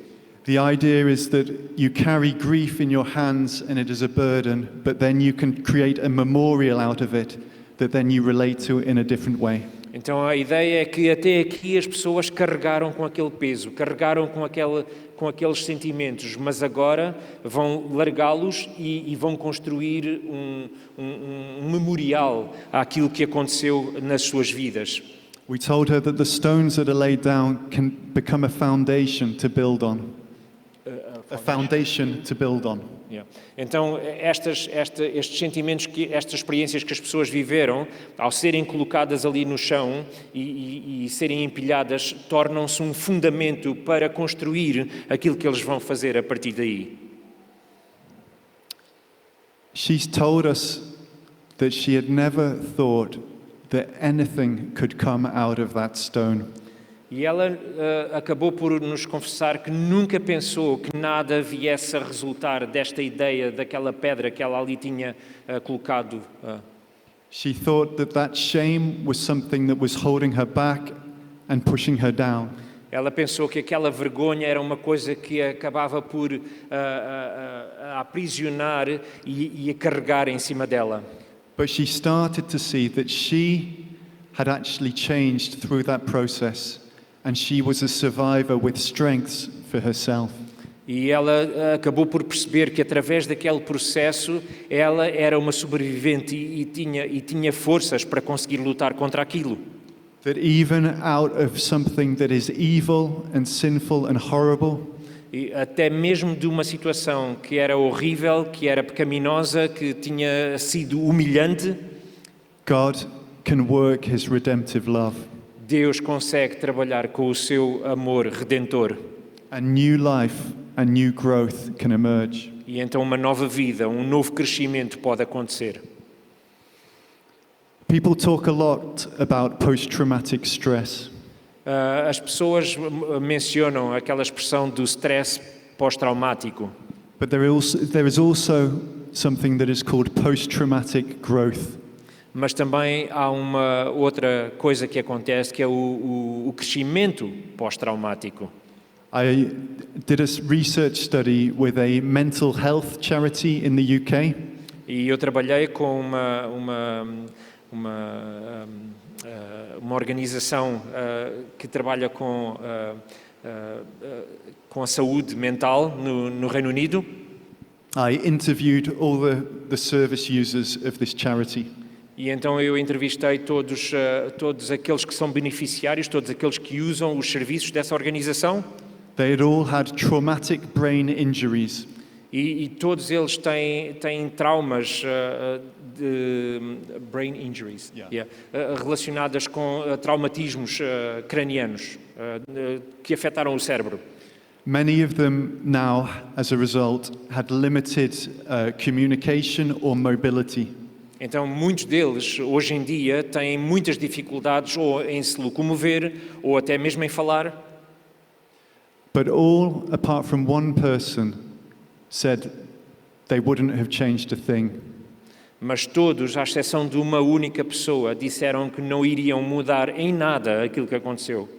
The idea is that you carry grief in your hands and it is a burden, but then you can create a memorial out of it that then you relate to in a different way. Então a ideia é que até aqui as pessoas carregaram com aquele peso, carregaram com aqueles sentimentos, mas agora vão largá-los e vão construir um memorial àquilo que aconteceu nas suas vidas. We told her that the stones that are laid down can become a foundation to build on. A foundation to build on. Yeah. Então, estes sentimentos, estas experiências que as pessoas viveram, ao serem colocadas ali no chão e serem empilhadas, tornam-se um fundamento para construir aquilo que eles vão fazer a partir daí. She's told us that she had never thought that anything could come out of that stone. E ela acabou por nos confessar que nunca pensou que nada viesse a resultar desta ideia, daquela pedra que ela ali tinha colocado. She thought that shame was something that was holding her back and pushing her down. Ela pensou que aquela vergonha era uma coisa que acabava por a aprisionar e a carregar em cima dela. But she started to see that she had actually changed through that process. And she was a survivor with strengths for herself. E ela acabou por perceber que através daquele processo ela era uma sobrevivente e tinha forças para conseguir lutar contra aquilo. That even out of something that is evil and sinful and horrible, E até mesmo de uma situação que era horrível, que era pecaminosa, que tinha sido humilhante, God can work his redemptive love. Deus consegue trabalhar com o seu amor redentor. A new life, a new growth can emerge. E então uma nova vida, um novo crescimento pode acontecer. People talk a lot about post-traumatic stress. As pessoas mencionam aquela expressão do stress pós-traumático. But there is also something that is called post-traumatic growth. Mas também há uma outra coisa que acontece, que é o crescimento pós-traumático. I did a research study with a mental health charity in the UK. E eu trabalhei com uma organização que trabalha com a saúde mental no Reino Unido. I interviewed all the service users of this charity. E então eu entrevistei todos aqueles que são beneficiários, todos aqueles que usam os serviços dessa organização. They had all had traumatic brain injuries. E todos eles têm traumas de brain injuries, relacionadas com traumatismos cranianos que afetaram o cérebro. Many of them now, as a result, had limited communication or mobility. Então, muitos deles, hoje em dia, têm muitas dificuldades ou em se locomover ou até mesmo em falar. But all, apart from one person, said they wouldn't have changed a thing. Mas todos, à exceção de uma única pessoa, disseram que não iriam mudar em nada aquilo que aconteceu.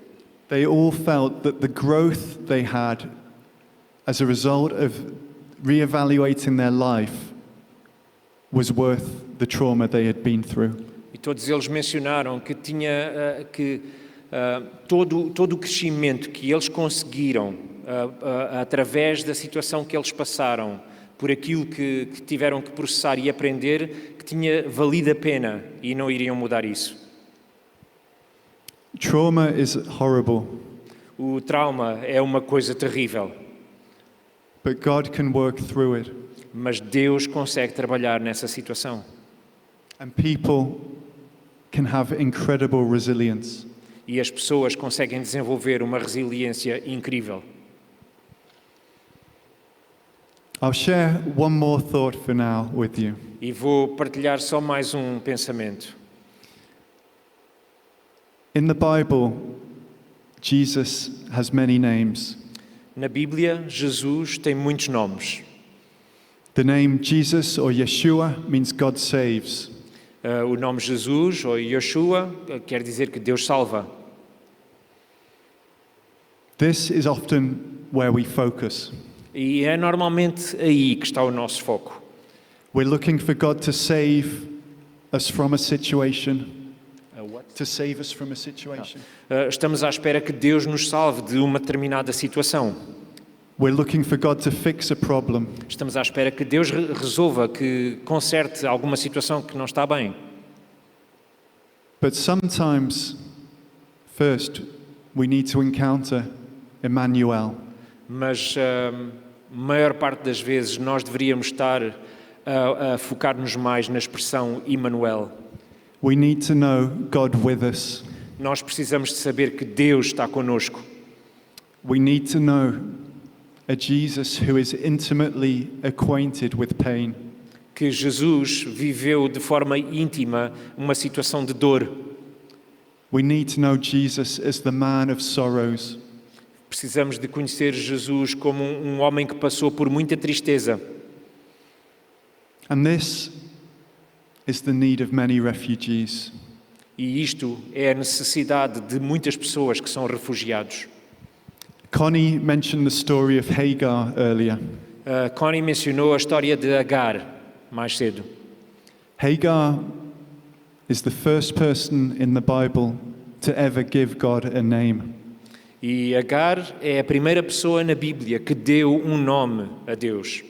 They all felt that the growth they had as a result of reevaluating their life was worth the trauma they had been through. E todos eles mencionaram que todo o crescimento que eles conseguiram através da situação que eles passaram, por aquilo que tiveram que processar e aprender, que tinha valido a pena e não iriam mudar isso. Trauma is horrible. O trauma é uma coisa terrível. But God can work through it. mas Deus consegue trabalhar nessa situação. And people can have incredible resilience. E as pessoas conseguem desenvolver uma resiliência incrível. I'll share one more thought for now with you. E vou partilhar só mais um pensamento. In the Bible, Jesus has many names. Na Bíblia, Jesus tem muitos nomes. The name Jesus or Yeshua means God saves. O nome Jesus, ou Yeshua, quer dizer que Deus salva. This is often where we focus. E é normalmente aí que está o nosso foco. We're looking for God to save us from a situation. To save us from a situation. Estamos à espera que Deus nos salve de uma determinada situação. We're looking for God to fix a problem. Estamos à espera que Deus resolva, que conserte alguma situação que não está bem. But sometimes, first, we need to encounter Emmanuel. Mas a maior parte das vezes nós deveríamos estar a focar-nos mais na expressão Emmanuel. We need to know God with us. Nós precisamos de saber que Deus está conosco. We need to know a Jesus who is intimately acquainted with pain. Que Jesus viveu de forma íntima uma situação de dor. We need to know Jesus as the man of sorrows. Precisamos de conhecer Jesus como um homem que passou por muita tristeza. And this is the need of many refugees. E isto é a necessidade de muitas pessoas que são refugiados. Connie mentioned the story of Hagar earlier. Connie mencionou a história de Agar mais cedo. Hagar is the first person in the Bible to ever give God a name. E Agar é a primeira pessoa na Bíblia que deu um nome a Deus.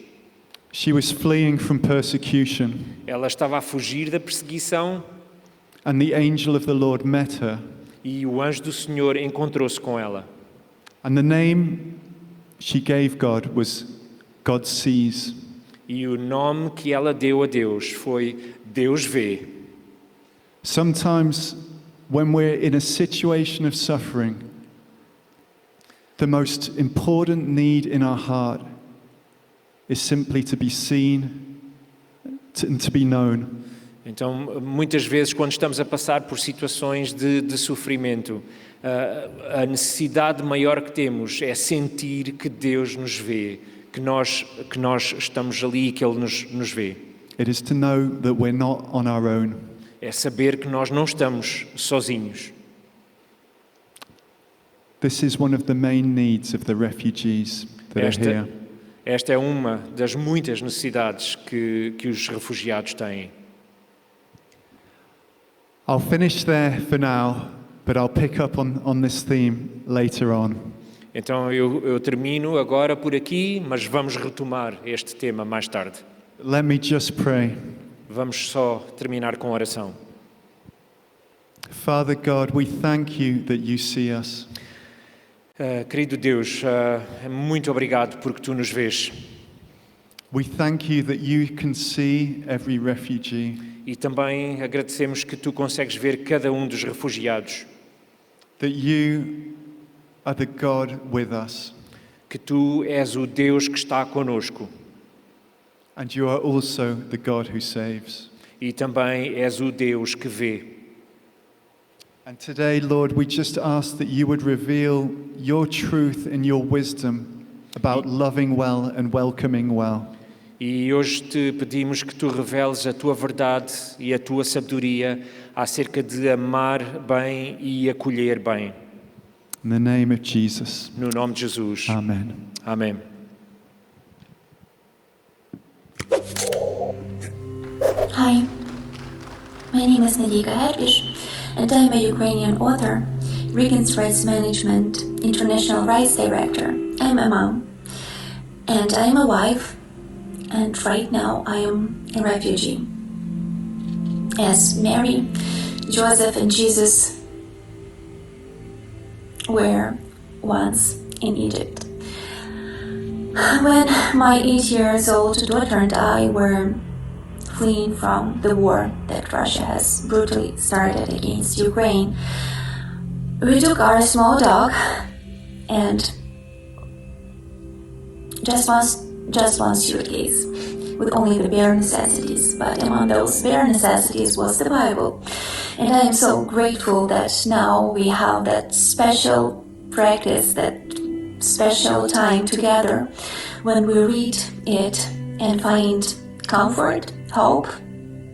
She was fleeing from persecution, Ela estava a fugir da perseguição and the angel of the Lord met her. e o anjo do Senhor encontrou-se com ela. And the name she gave God was God sees. E o nome que ela deu a Deus foi Deus vê. Sometimes when we're in a situation of suffering, the most important need in our heart is simply to be seen and to be known. Então, muitas vezes, quando estamos a passar por situações de sofrimento, a necessidade maior que temos é sentir que Deus nos vê, que nós estamos ali e que Ele nos vê. It is to know that we're not on our own. É saber que nós não estamos sozinhos. This is one of the main needs of the refugees that are here. Esta é uma das muitas necessidades que os refugiados têm. I'll finish there for now, but I'll pick up on this theme later on. Então eu termino agora por aqui, mas vamos retomar este tema mais tarde. Let me just pray. Vamos só terminar com oração. Father God, we thank you that you see us. Querido Deus, muito obrigado porque tu nos vês. We thank you that you can see every refugee. E também agradecemos que tu consegues ver cada um dos refugiados. That you are the God with us. Que tu és o Deus que está conosco. And you are also the God who saves. E também és o Deus que vê. And today, Lord, we just ask that you would reveal your truth and your wisdom about loving well and welcoming well. E hoje te pedimos que tu reveles a tua verdade e a tua sabedoria acerca de amar bem e acolher bem. In the name of Jesus. No nome de Jesus. Amen. Amém. Hi, my name is Nadika Hedvish, and I'm a Ukrainian author, Riggins Rights Management, International Rights Director. I'm a mom, and I'm a wife, and right now I am a refugee. As Mary, Joseph, and Jesus were once in Egypt. When my 8 years old daughter and I were fleeing from the war that Russia has brutally started against Ukraine, we took our small dog and just one suitcase with only the bare necessities, but among those bare necessities was the Bible. And I am so grateful that now we have that special practice, that special time together when we read it and find comfort, hope,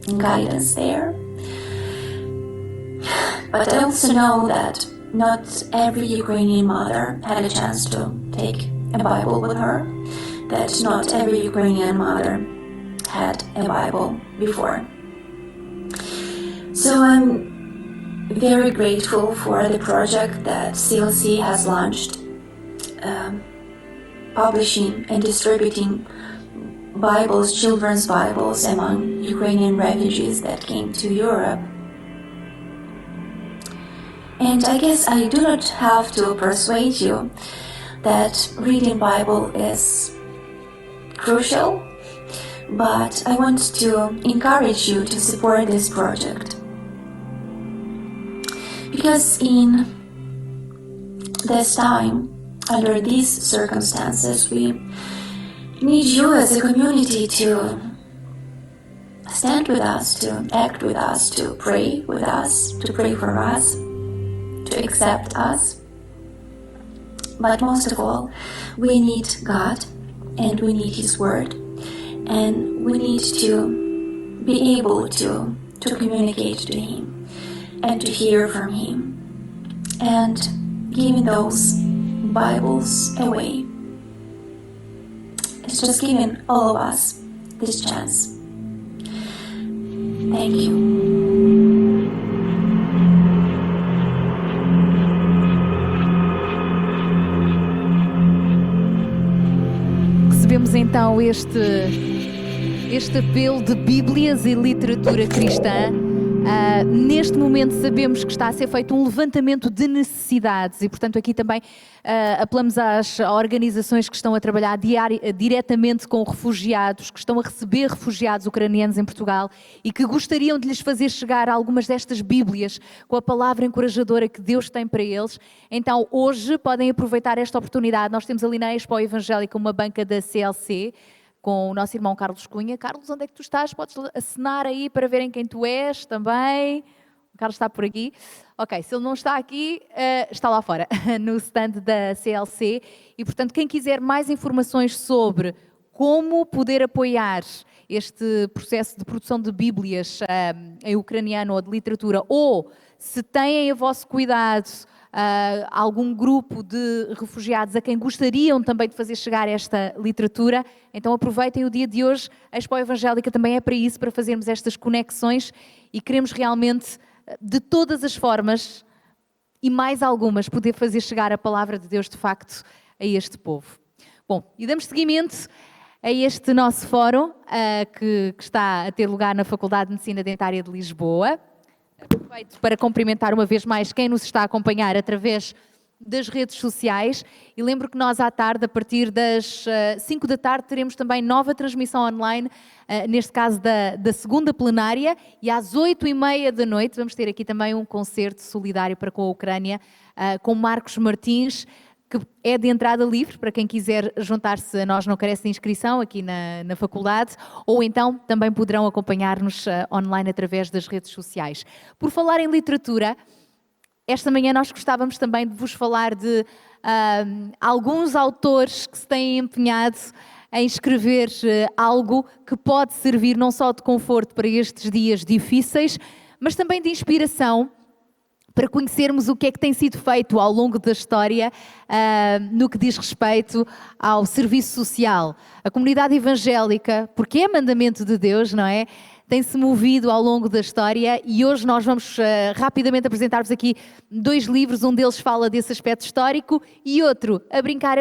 and guidance there. But I also know that not every Ukrainian mother had a chance to take a Bible with her, that not every Ukrainian mother had a Bible before. So I'm very grateful for the project that CLC has launched, publishing and distributing Bibles, children's Bibles among Ukrainian refugees that came to Europe. And I guess I do not have to persuade you that reading Bible is crucial, but I want to encourage you to support this project. Because in this time, under these circumstances, we need you as a community to stand with us, to act with us, to pray with us, to pray for us, to accept us. But most of all, we need God and we need His Word, and we need to be able to communicate to Him and to hear from Him, and giving those Bibles away. It's just giving all of us this chance. Thank you. Recebemos então este apelo de Bíblias e literatura cristã. Neste momento sabemos que está a ser feito um levantamento de necessidades e, portanto, aqui também apelamos às organizações que estão a trabalhar diretamente com refugiados, que estão a receber refugiados ucranianos em Portugal e que gostariam de lhes fazer chegar algumas destas Bíblias com a palavra encorajadora que Deus tem para eles. Então, hoje podem aproveitar esta oportunidade. Nós temos ali na Expo Evangélica uma banca da CLC, com o nosso irmão Carlos Cunha. Carlos, onde é que tu estás? Podes acenar aí para verem quem tu és também. O Carlos está por aqui. Ok, se ele não está aqui, está lá fora, no stand da CLC. E, portanto, quem quiser mais informações sobre como poder apoiar este processo de produção de Bíblias em ucraniano ou de literatura, ou se têm a vosso cuidado algum grupo de refugiados a quem gostariam também de fazer chegar esta literatura, então aproveitem o dia de hoje. A Expo Evangélica também é para isso, para fazermos estas conexões, e queremos realmente, de todas as formas e mais algumas, poder fazer chegar a palavra de Deus de facto a este povo. Bom, e damos seguimento a este nosso fórum que está a ter lugar na Faculdade de Medicina Dentária de Lisboa. Aproveito para cumprimentar uma vez mais quem nos está a acompanhar através das redes sociais, e lembro que nós à tarde, a partir das 5 da tarde, teremos também nova transmissão online, neste caso da segunda plenária, e às 8h30 da noite vamos ter aqui também um concerto solidário para com a Ucrânia, com Marcos Martins, que é de entrada livre para quem quiser juntar-se a nós, não carece de inscrição aqui na faculdade, ou então também poderão acompanhar-nos online através das redes sociais. Por falar em literatura, esta manhã nós gostávamos também de vos falar de alguns autores que se têm empenhado em escrever algo que pode servir não só de conforto para estes dias difíceis, mas também de inspiração para conhecermos o que é que tem sido feito ao longo da história no que diz respeito ao serviço social. A comunidade evangélica, porque é mandamento de Deus, não é? Tem-se movido ao longo da história, e hoje nós vamos rapidamente apresentar-vos aqui 2 livros. Um deles fala desse aspecto histórico e outro, A Brincar,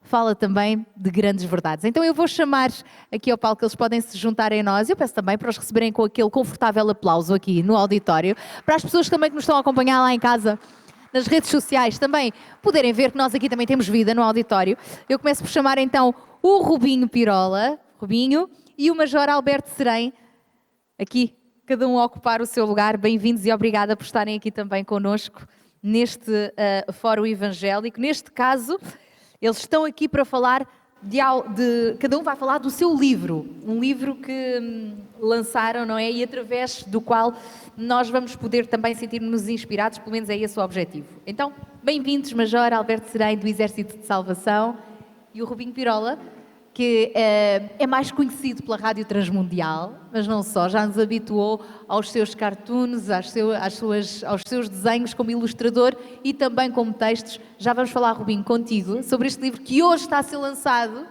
fala também de grandes verdades. Então eu vou chamar aqui ao palco, eles podem se juntar a nós. Eu peço também para os receberem com aquele confortável aplauso aqui no auditório. Para as pessoas também que nos estão a acompanhar lá em casa, nas redes sociais também poderem ver que nós aqui também temos vida no auditório. Eu começo por chamar então o Rubinho Pirola, Rubinho, e o Major Alberto Serém, aqui, cada um a ocupar o seu lugar. Bem-vindos e obrigada por estarem aqui também connosco neste Fórum Evangélico. Neste caso, eles estão aqui para falar cada um vai falar do seu livro, um livro que lançaram, não é? E através do qual nós vamos poder também sentir-nos inspirados, pelo menos é esse o objetivo. Então, bem-vindos, Major Alberto Serém, do Exército de Salvação, e o Rubinho Pirola, que é mais conhecido pela Rádio Transmundial, mas não só, já nos habituou aos seus cartoons, aos seus desenhos como ilustrador e também como textos. Já vamos falar, Rubinho, contigo, sobre este livro que hoje está a ser lançado,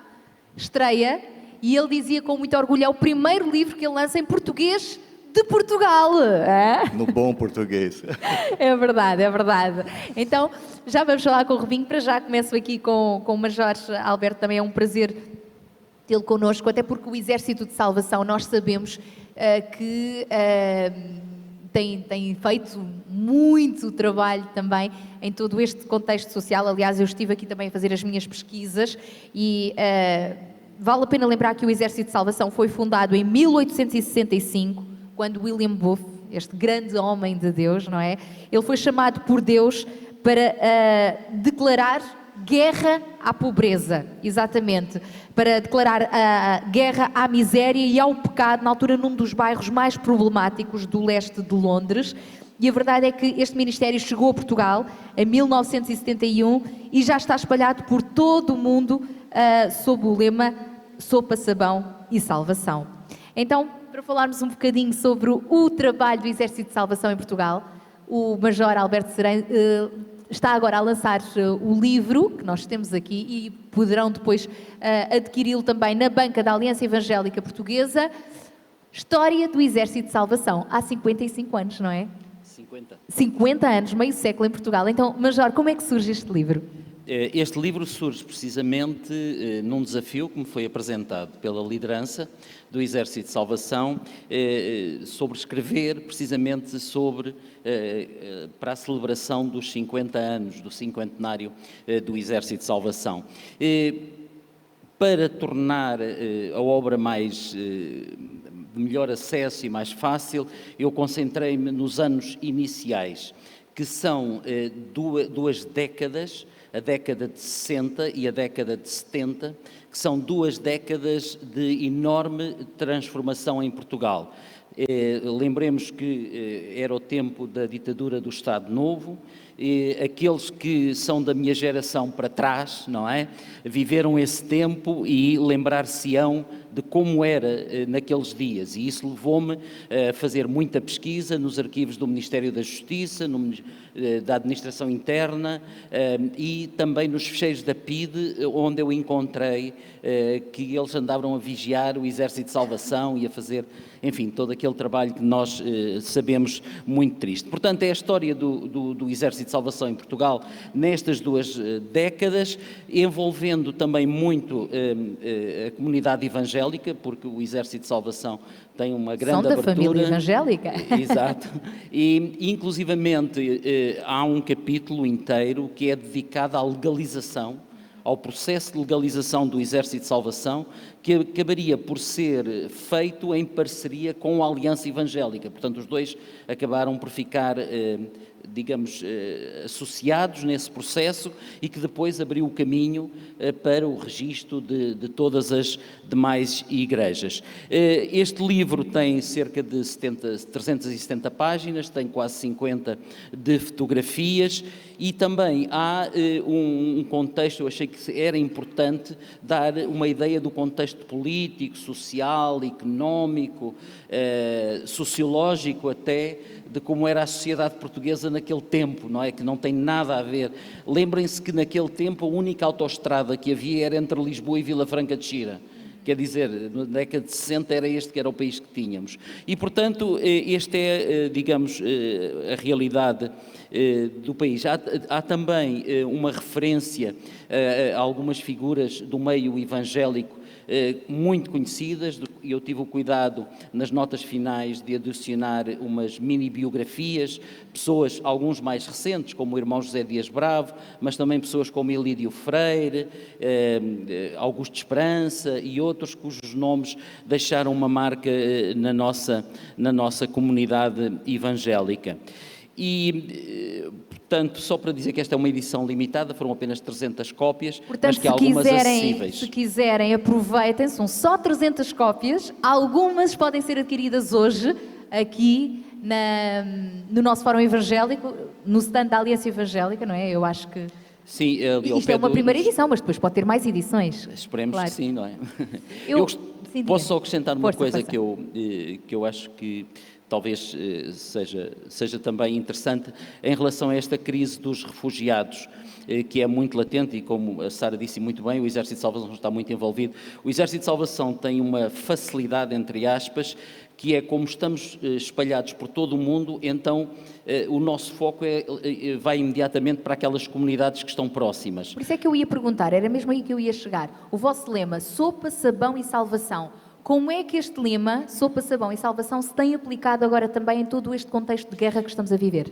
estreia, e ele dizia com muito orgulho, é o primeiro livro que ele lança em português de Portugal. No bom português. É verdade, é verdade. Então, já vamos falar com o Rubinho, para já começo aqui com o Major Alberto, também é um prazer tê-lo connosco, até porque o Exército de Salvação, nós sabemos que tem feito muito trabalho também em todo este contexto social. Aliás, eu estive aqui também a fazer as minhas pesquisas e vale a pena lembrar que o Exército de Salvação foi fundado em 1865, quando William Booth, este grande homem de Deus, não é? Ele foi chamado por Deus para declarar guerra à pobreza, exatamente, para declarar a guerra à miséria e ao pecado, na altura num dos bairros mais problemáticos do leste de Londres. E a verdade é que este ministério chegou a Portugal em 1971 e já está espalhado por todo o mundo sob o lema Sopa, Sabão e Salvação. Então, para falarmos um bocadinho sobre o trabalho do Exército de Salvação em Portugal, o Major Alberto Serém está agora a lançar o livro que nós temos aqui e poderão depois adquiri-lo também na banca da Aliança Evangélica Portuguesa. História do Exército de Salvação, há 55 anos, não é? 50 anos, meio século em Portugal. Então, Major, como é que surge este livro? Este livro surge precisamente num desafio que me foi apresentado pela liderança do Exército de Salvação sobre escrever precisamente sobre para a celebração dos 50 anos do cinquentenário do Exército de Salvação. Para tornar a obra mais de melhor acesso e mais fácil, eu concentrei-me nos anos iniciais, que são duas décadas, a década de 60 e a década de 70, que são duas décadas de enorme transformação em Portugal. Lembremos que era o tempo da ditadura do Estado Novo, aqueles que são da minha geração para trás, não é? Viveram esse tempo e lembrar-se-ão de como era naqueles dias, e isso levou-me a fazer muita pesquisa nos arquivos do Ministério da Justiça, da Administração Interna e também nos fecheiros da PIDE, onde eu encontrei que eles andavam a vigiar o Exército de Salvação e a fazer, enfim, todo aquele trabalho que nós sabemos muito triste. Portanto, é a história do Exército de Salvação em Portugal nestas duas décadas, envolvendo também muito a comunidade evangélica, porque o Exército de Salvação tem uma grande abertura. São da família evangélica. Exato. E, inclusivamente, há um capítulo inteiro que é dedicado à legalização, ao processo de legalização do Exército de Salvação, que acabaria por ser feito em parceria com a Aliança Evangélica. Portanto, os dois acabaram por ficar, digamos, associados nesse processo e que depois abriu o caminho para o registro de todas as demais igrejas. Este livro tem cerca de 370 páginas, tem quase 50 de fotografias e também há um contexto, eu achei que era importante dar uma ideia do contexto político, social, económico, sociológico até, de como era a sociedade portuguesa naquele tempo, não é? Que não tem nada a ver. Lembrem-se que naquele tempo a única autoestrada que havia era entre Lisboa e Vila Franca de Xira. Quer dizer, na década de 60 era este que era o país que tínhamos. E, portanto, este é, digamos, a realidade do país. Há também uma referência a algumas figuras do meio evangélico muito conhecidas, e eu tive o cuidado nas notas finais de adicionar umas mini-biografias, pessoas, alguns mais recentes, como o irmão José Dias Bravo, mas também pessoas como Elídio Freire, Augusto Esperança e outros cujos nomes deixaram uma marca na nossa comunidade evangélica. E, portanto, só para dizer que esta é uma edição limitada, foram apenas 300 cópias, Portanto, mas que há algumas acessíveis. se quiserem, aproveitem, são só 300 cópias, algumas podem ser adquiridas hoje, aqui no nosso Fórum Evangélico, no stand da Aliança Evangélica, não é? Eu acho que... Sim, ali ao isto pé é uma do- primeira edição, mas depois pode ter mais edições. Esperemos Claro. que sim, não é? Sim, Posso diga. só acrescentar uma Força, coisa força. que eu acho que talvez seja também interessante em relação a esta crise dos refugiados, que é muito latente e, como a Sara disse muito bem, o Exército de Salvação está muito envolvido. O Exército de Salvação tem uma facilidade, entre aspas, que é como estamos espalhados por todo o mundo, então o nosso foco vai imediatamente para aquelas comunidades que estão próximas. Por isso é que eu ia perguntar, era mesmo aí que eu ia chegar. O vosso lema, sopa, sabão e salvação. Como é que este lema, sopa, sabão e salvação, se tem aplicado agora também em todo este contexto de guerra que estamos a viver?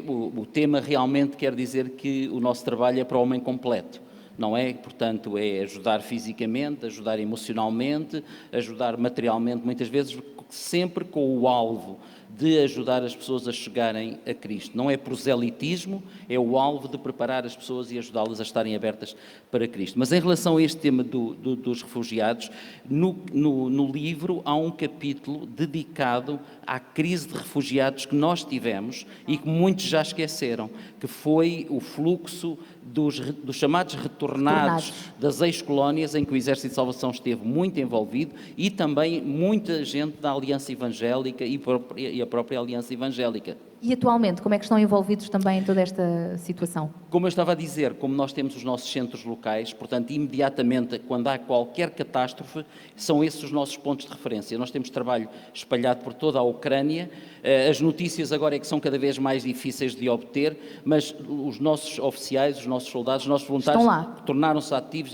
O tema realmente quer dizer que o nosso trabalho é para o homem completo, não é? Portanto, é ajudar fisicamente, ajudar emocionalmente, ajudar materialmente, muitas vezes sempre com o alvo de ajudar as pessoas a chegarem a Cristo. Não é proselitismo, é o alvo de preparar as pessoas e ajudá-las a estarem abertas para Cristo. Mas em relação a este tema dos refugiados, no livro há um capítulo dedicado à crise de refugiados que nós tivemos e que muitos já esqueceram, que foi o fluxo dos chamados retornados das ex-colónias, em que o Exército de Salvação esteve muito envolvido, e também muita gente da Aliança Evangélica e a própria Aliança Evangélica. E atualmente, como é que estão envolvidos também em toda esta situação? Como eu estava a dizer, como nós temos os nossos centros locais, portanto, imediatamente, quando há qualquer catástrofe, são esses os nossos pontos de referência. Nós temos trabalho espalhado por toda a Ucrânia. As notícias agora é que são cada vez mais difíceis de obter, mas os nossos oficiais, os nossos soldados, os nossos voluntários tornaram-se ativos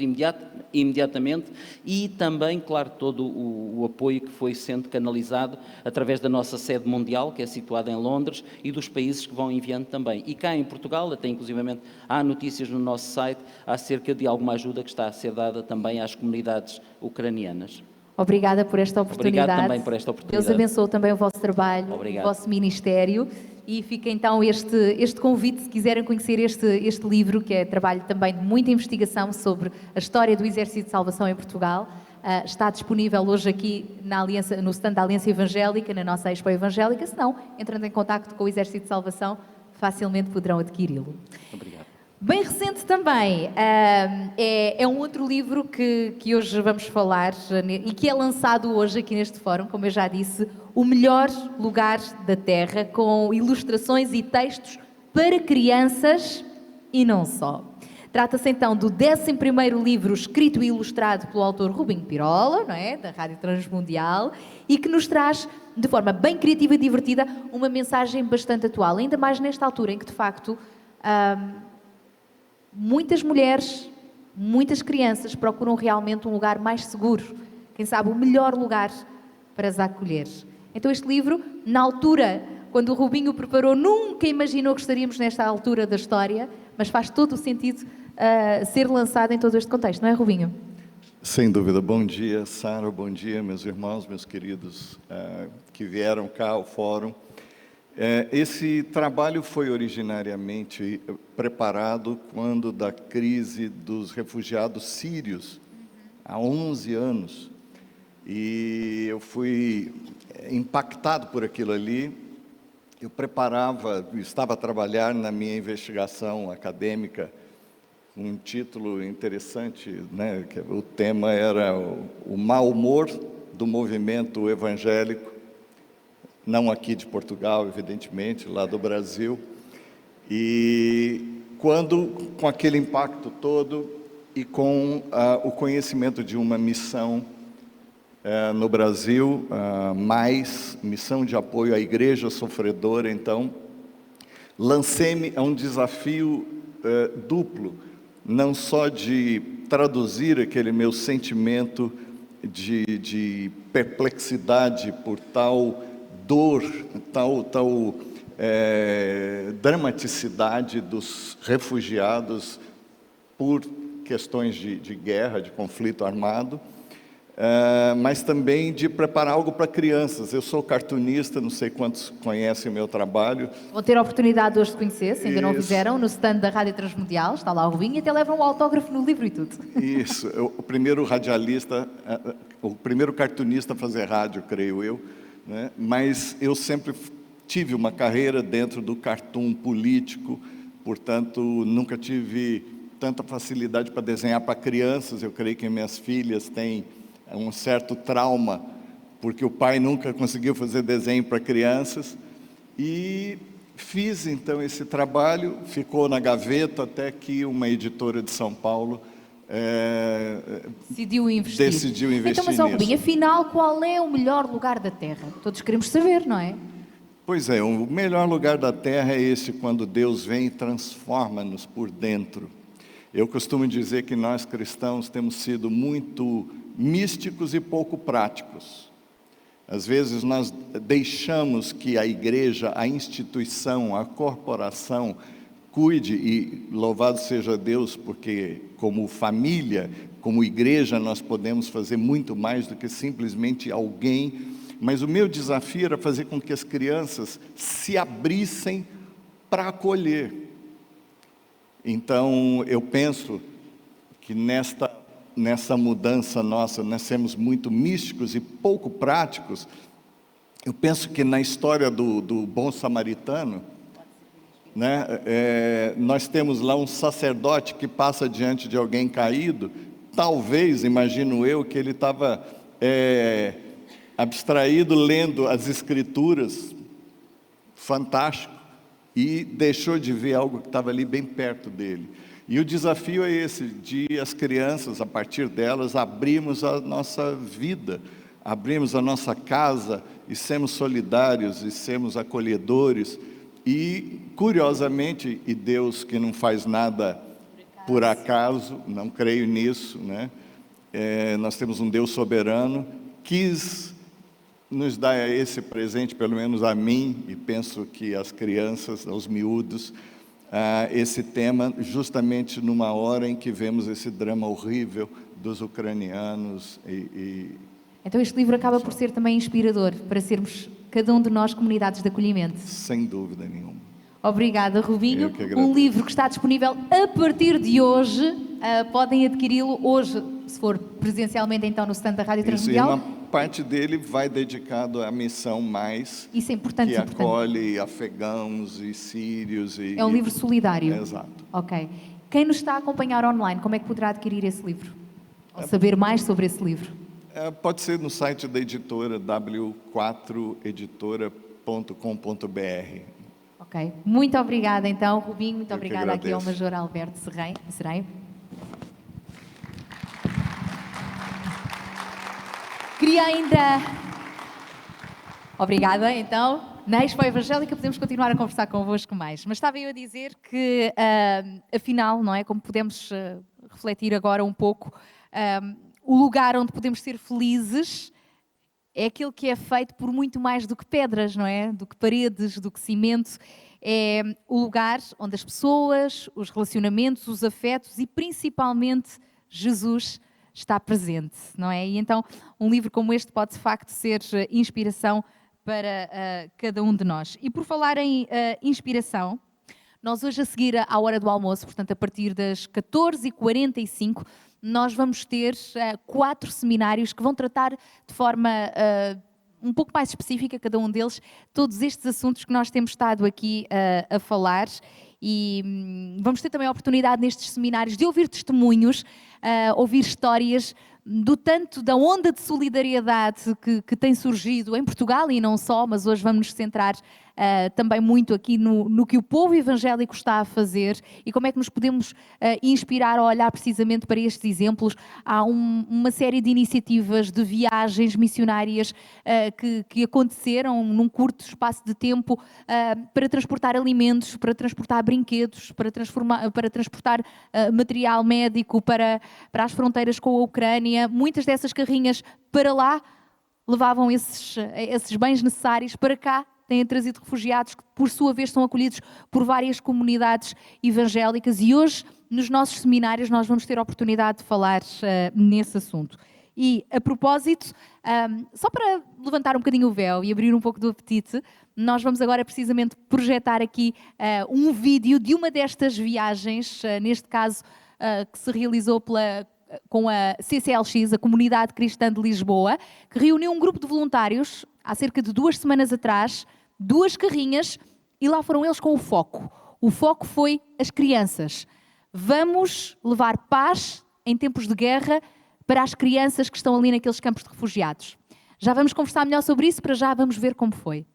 imediatamente, e também, claro, todo o apoio que foi sendo canalizado através da nossa sede mundial, que é situada em Londres, e dos países que vão enviando também. E cá em Portugal, até inclusivamente há notícias no nosso site acerca de alguma ajuda que está a ser dada também às comunidades ucranianas. Obrigada por esta oportunidade. Obrigado também por esta oportunidade. Deus abençoe também o vosso trabalho, Obrigado. o vosso ministério. E fica então este convite, se quiserem conhecer este livro, que é trabalho também de muita investigação sobre a história do Exército de Salvação em Portugal. Está disponível hoje aqui no stand da Aliança Evangélica, na nossa Expo Evangélica. Se não, entrando em contacto com o Exército de Salvação, facilmente poderão adquiri-lo. Obrigado. Bem recente também, é um outro livro que hoje vamos falar e que é lançado hoje aqui neste fórum, como eu já disse, O Melhor Lugar da Terra, com ilustrações e textos para crianças e não só. Trata-se então do 11º livro escrito e ilustrado pelo autor Rubinho Pirola, não é? Da Rádio Transmundial, e que nos traz, de forma bem criativa e divertida, uma mensagem bastante atual, ainda mais nesta altura em que, de facto, muitas mulheres, muitas crianças procuram realmente um lugar mais seguro, quem sabe o melhor lugar para as acolher. Então este livro, na altura, quando o Rubinho o preparou, nunca imaginou que estaríamos nesta altura da história, mas faz todo o sentido ser lançado em todo este contexto, não é, Rubinho? Sem dúvida. Bom dia, Sara, bom dia, meus irmãos, meus queridos que vieram cá ao fórum. Esse trabalho foi originariamente preparado quando da crise dos refugiados sírios, há 11 anos. E eu fui impactado por aquilo ali. Eu estava a trabalhar na minha investigação acadêmica, um título interessante, né? Que o tema era o mau humor do movimento evangélico, não aqui de Portugal, evidentemente, lá do Brasil. E quando, com aquele impacto todo e com o conhecimento de uma missão no Brasil, mais missão de apoio à igreja sofredora, então, lancei-me a um desafio duplo, não só de traduzir aquele meu sentimento de perplexidade por tal dor, tal dramaticidade dos refugiados por questões de guerra, de conflito armado, mas também de preparar algo para crianças. Eu sou cartunista, não sei quantos conhecem o meu trabalho. Vão ter a oportunidade hoje de conhecer, se ainda não Isso. fizeram, no stand da Rádio Transmundial, está lá o Rubinho, e até levam um autógrafo no livro e tudo. Isso, o primeiro radialista, o primeiro cartunista a fazer rádio, creio eu, né? Mas eu sempre tive uma carreira dentro do cartoon político, portanto, nunca tive tanta facilidade para desenhar para crianças. Eu creio que minhas filhas têm um certo trauma, porque o pai nunca conseguiu fazer desenho para crianças, e fiz então esse trabalho, ficou na gaveta até que uma editora de São Paulo decidiu investir Então, mas, nisso. Rubinho, afinal, qual é o melhor lugar da Terra? Todos queremos saber, não é? Pois é, o melhor lugar da terra é esse, quando Deus vem e transforma-nos por dentro. Eu costumo dizer que nós cristãos temos sido muito místicos e pouco práticos. Às vezes nós deixamos que a igreja, a instituição, a corporação cuide, e louvado seja Deus, porque como família, como igreja, nós podemos fazer muito mais do que simplesmente alguém. Mas o meu desafio era fazer com que as crianças se abrissem para acolher. Então, eu penso que nessa mudança nossa, nós somos muito místicos e pouco práticos. Eu penso que na história do bom samaritano, né, nós temos lá um sacerdote que passa diante de alguém caído. Talvez, imagino eu, que ele estava abstraído, lendo as escrituras, fantástico, e deixou de ver algo que estava ali bem perto dele. E o desafio é esse, de as crianças, a partir delas, abrirmos a nossa vida, abrirmos a nossa casa, e sermos solidários, e sermos acolhedores. E, curiosamente, e Deus que não faz nada por acaso, não creio nisso, né? Nós temos um Deus soberano, quis nos dar esse presente, pelo menos a mim, e penso que as crianças, aos miúdos, esse tema, justamente numa hora em que vemos esse drama horrível dos ucranianos. Então este livro acaba por ser também inspirador para sermos, cada um de nós, comunidades de acolhimento. Sem dúvida nenhuma. Obrigada, Rubinho. Eu que agradeço. Um livro que está disponível a partir de hoje. Podem adquiri-lo hoje, se for presencialmente, então, no stand da Rádio Isso, e Transmundial. uma parte dele vai dedicado à missão mais, Isso é importante. que isso é importante. acolhe afegãos e sírios. É um livro solidário. Exato. Ok. Quem nos está a acompanhar online, como é que poderá adquirir esse livro? Ou saber mais sobre esse livro? Pode ser no site da editora, w4editora.com.br. Ok. Muito obrigada, então, Rubinho. Muito Eu que obrigada aqui ao agradeço. Major Alberto Serrei. Queria ainda... Obrigada, então. Na Expo Evangélica podemos continuar a conversar convosco mais. Mas estava eu a dizer que, afinal, não é? Como podemos refletir agora um pouco, o lugar onde podemos ser felizes é aquele que é feito por muito mais do que pedras, não é? Do que paredes, do que cimento. É o lugar onde as pessoas, os relacionamentos, os afetos e principalmente Jesus está presente, não é? E então um livro como este pode de facto ser inspiração para cada um de nós. E por falar em inspiração, nós hoje a seguir à hora do almoço, portanto a partir das 14h45, nós vamos ter 4 seminários que vão tratar de forma um pouco mais específica, cada um deles, todos estes assuntos que nós temos estado aqui a falar. E vamos ter também a oportunidade nestes seminários de ouvir testemunhos, ouvir histórias do tanto da onda de solidariedade que tem surgido em Portugal e não só, mas hoje vamos nos centrar também muito aqui no que o povo evangélico está a fazer e como é que nos podemos inspirar a olhar precisamente para estes exemplos. Há uma série de iniciativas de viagens missionárias que aconteceram num curto espaço de tempo para transportar alimentos, para transportar brinquedos, para transportar material médico para as fronteiras com a Ucrânia. Muitas dessas carrinhas para lá levavam esses bens necessários, para cá têm trazido refugiados que, por sua vez, são acolhidos por várias comunidades evangélicas, e hoje, nos nossos seminários, nós vamos ter a oportunidade de falar nesse assunto. E, a propósito, só para levantar um bocadinho o véu e abrir um pouco do apetite, nós vamos agora precisamente projetar aqui um vídeo de uma destas viagens, neste caso, que se realizou com a CCLX, a Comunidade Cristã de Lisboa, que reuniu um grupo de voluntários há cerca de 2 semanas atrás, 2 carrinhas, e lá foram eles com o foco. O foco foi as crianças. Vamos levar paz em tempos de guerra para as crianças que estão ali naqueles campos de refugiados. Já vamos conversar melhor sobre isso, para já vamos ver como foi.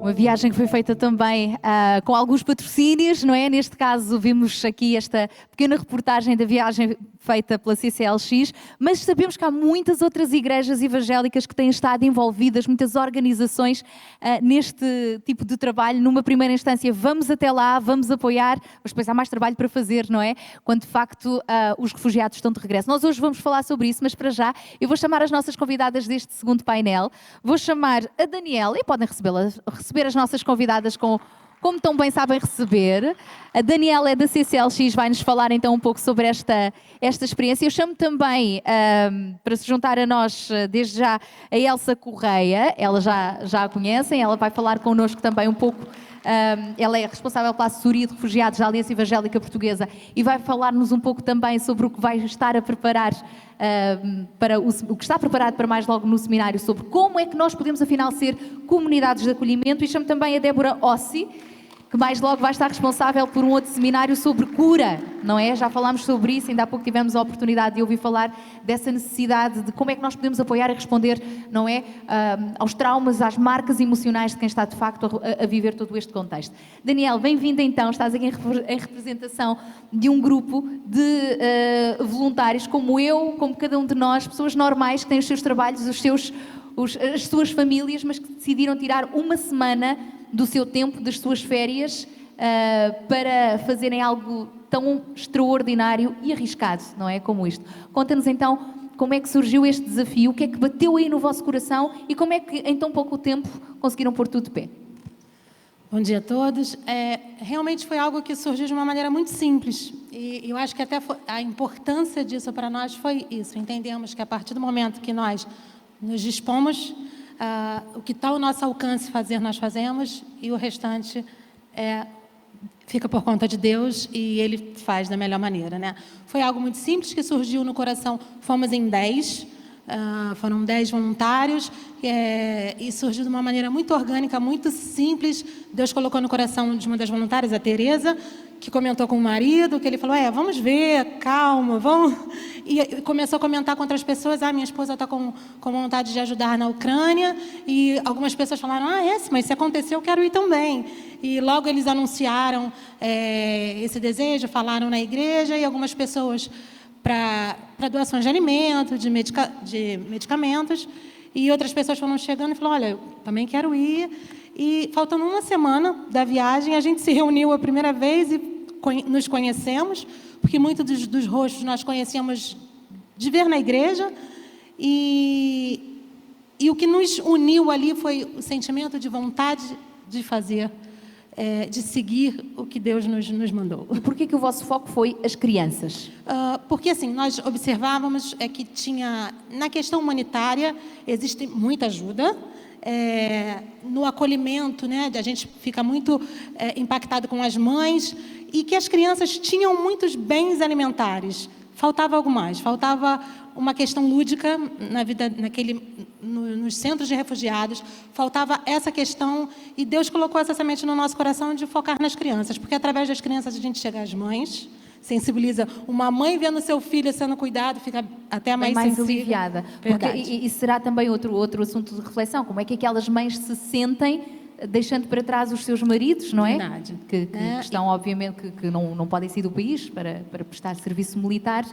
Uma viagem que foi feita também com alguns patrocínios, não é? Neste caso vimos aqui esta pequena reportagem da viagem feita pela CCLX, mas sabemos que há muitas outras igrejas evangélicas que têm estado envolvidas, muitas organizações neste tipo de trabalho. Numa primeira instância vamos até lá, vamos apoiar, mas depois há mais trabalho para fazer, não é? Quando de facto os refugiados estão de regresso. Nós hoje vamos falar sobre isso, mas para já eu vou chamar as nossas convidadas deste segundo painel. Vou chamar a Daniela, e podem receber as nossas convidadas como tão bem sabem receber. A Daniela é da CCLX, vai-nos falar então um pouco sobre esta experiência. Eu chamo também, para se juntar a nós, desde já, a Elsa Correia. Ela já a conhecem, ela vai falar connosco também um pouco. Ela é responsável pela assessoria de refugiados da Aliança Evangélica Portuguesa e vai falar-nos um pouco também sobre o que vai estar a preparar, o que está preparado para mais logo no seminário, sobre como é que nós podemos afinal ser comunidades de acolhimento. E chamo também a Débora Ossi, que mais logo vai estar responsável por um outro seminário sobre cura, não é? Já falámos sobre isso, ainda há pouco tivemos a oportunidade de ouvir falar dessa necessidade de como é que nós podemos apoiar e responder, não é? Aos traumas, às marcas emocionais de quem está de facto a viver todo este contexto. Daniel, bem-vindo então, estás aqui em representação de um grupo de voluntários como eu, como cada um de nós, pessoas normais que têm os seus trabalhos, as suas famílias, mas que decidiram tirar uma semana do seu tempo, das suas férias, para fazerem algo tão extraordinário e arriscado, não é? Como isto. Conta-nos então como é que surgiu este desafio, o que é que bateu aí no vosso coração e como é que em tão pouco tempo conseguiram pôr tudo de pé. Bom dia a todos. Realmente foi algo que surgiu de uma maneira muito simples e eu acho que até a importância disso para nós foi isso. Entendemos que a partir do momento que nós nos dispomos, o que está ao nosso alcance fazer, nós fazemos, e o restante fica por conta de Deus e Ele faz da melhor maneira, né? Foi algo muito simples que surgiu no coração. Fomos em 10, foram 10 voluntários, e surgiu de uma maneira muito orgânica, muito simples. Deus colocou no coração de uma das voluntárias, a Tereza, que comentou com o marido, que ele falou, vamos ver, calma, vamos... E começou a comentar com outras pessoas, minha esposa está com vontade de ajudar na Ucrânia, e algumas pessoas falaram, mas se aconteceu, eu quero ir também. E logo eles anunciaram esse desejo, falaram na igreja, e algumas pessoas para doações de alimentos, de medicamentos, e outras pessoas foram chegando e falaram, olha, eu também quero ir. E faltando uma semana da viagem, a gente se reuniu a primeira vez e nos conhecemos, porque muitos dos rostos nós conhecíamos de ver na igreja, e o que nos uniu ali foi o sentimento de vontade de fazer, de seguir o que Deus nos mandou. E por que o vosso foco foi as crianças? Porque assim, nós observávamos que tinha, na questão humanitária, existe muita ajuda, no acolhimento, né, a gente fica muito impactado com as mães, e que as crianças tinham muitos bens alimentares. Faltava algo mais, faltava uma questão lúdica na vida, nos centros de refugiados, faltava essa questão, e Deus colocou essa semente no nosso coração de focar nas crianças, porque através das crianças a gente chega às mães, sensibiliza. Uma mãe vendo seu filho sendo cuidado, fica até mais aliviada. E será também outro assunto de reflexão, como é que aquelas mães se sentem deixando para trás os seus maridos, não é? Verdade. Que estão, obviamente, que não podem sair do país para prestar serviço militar.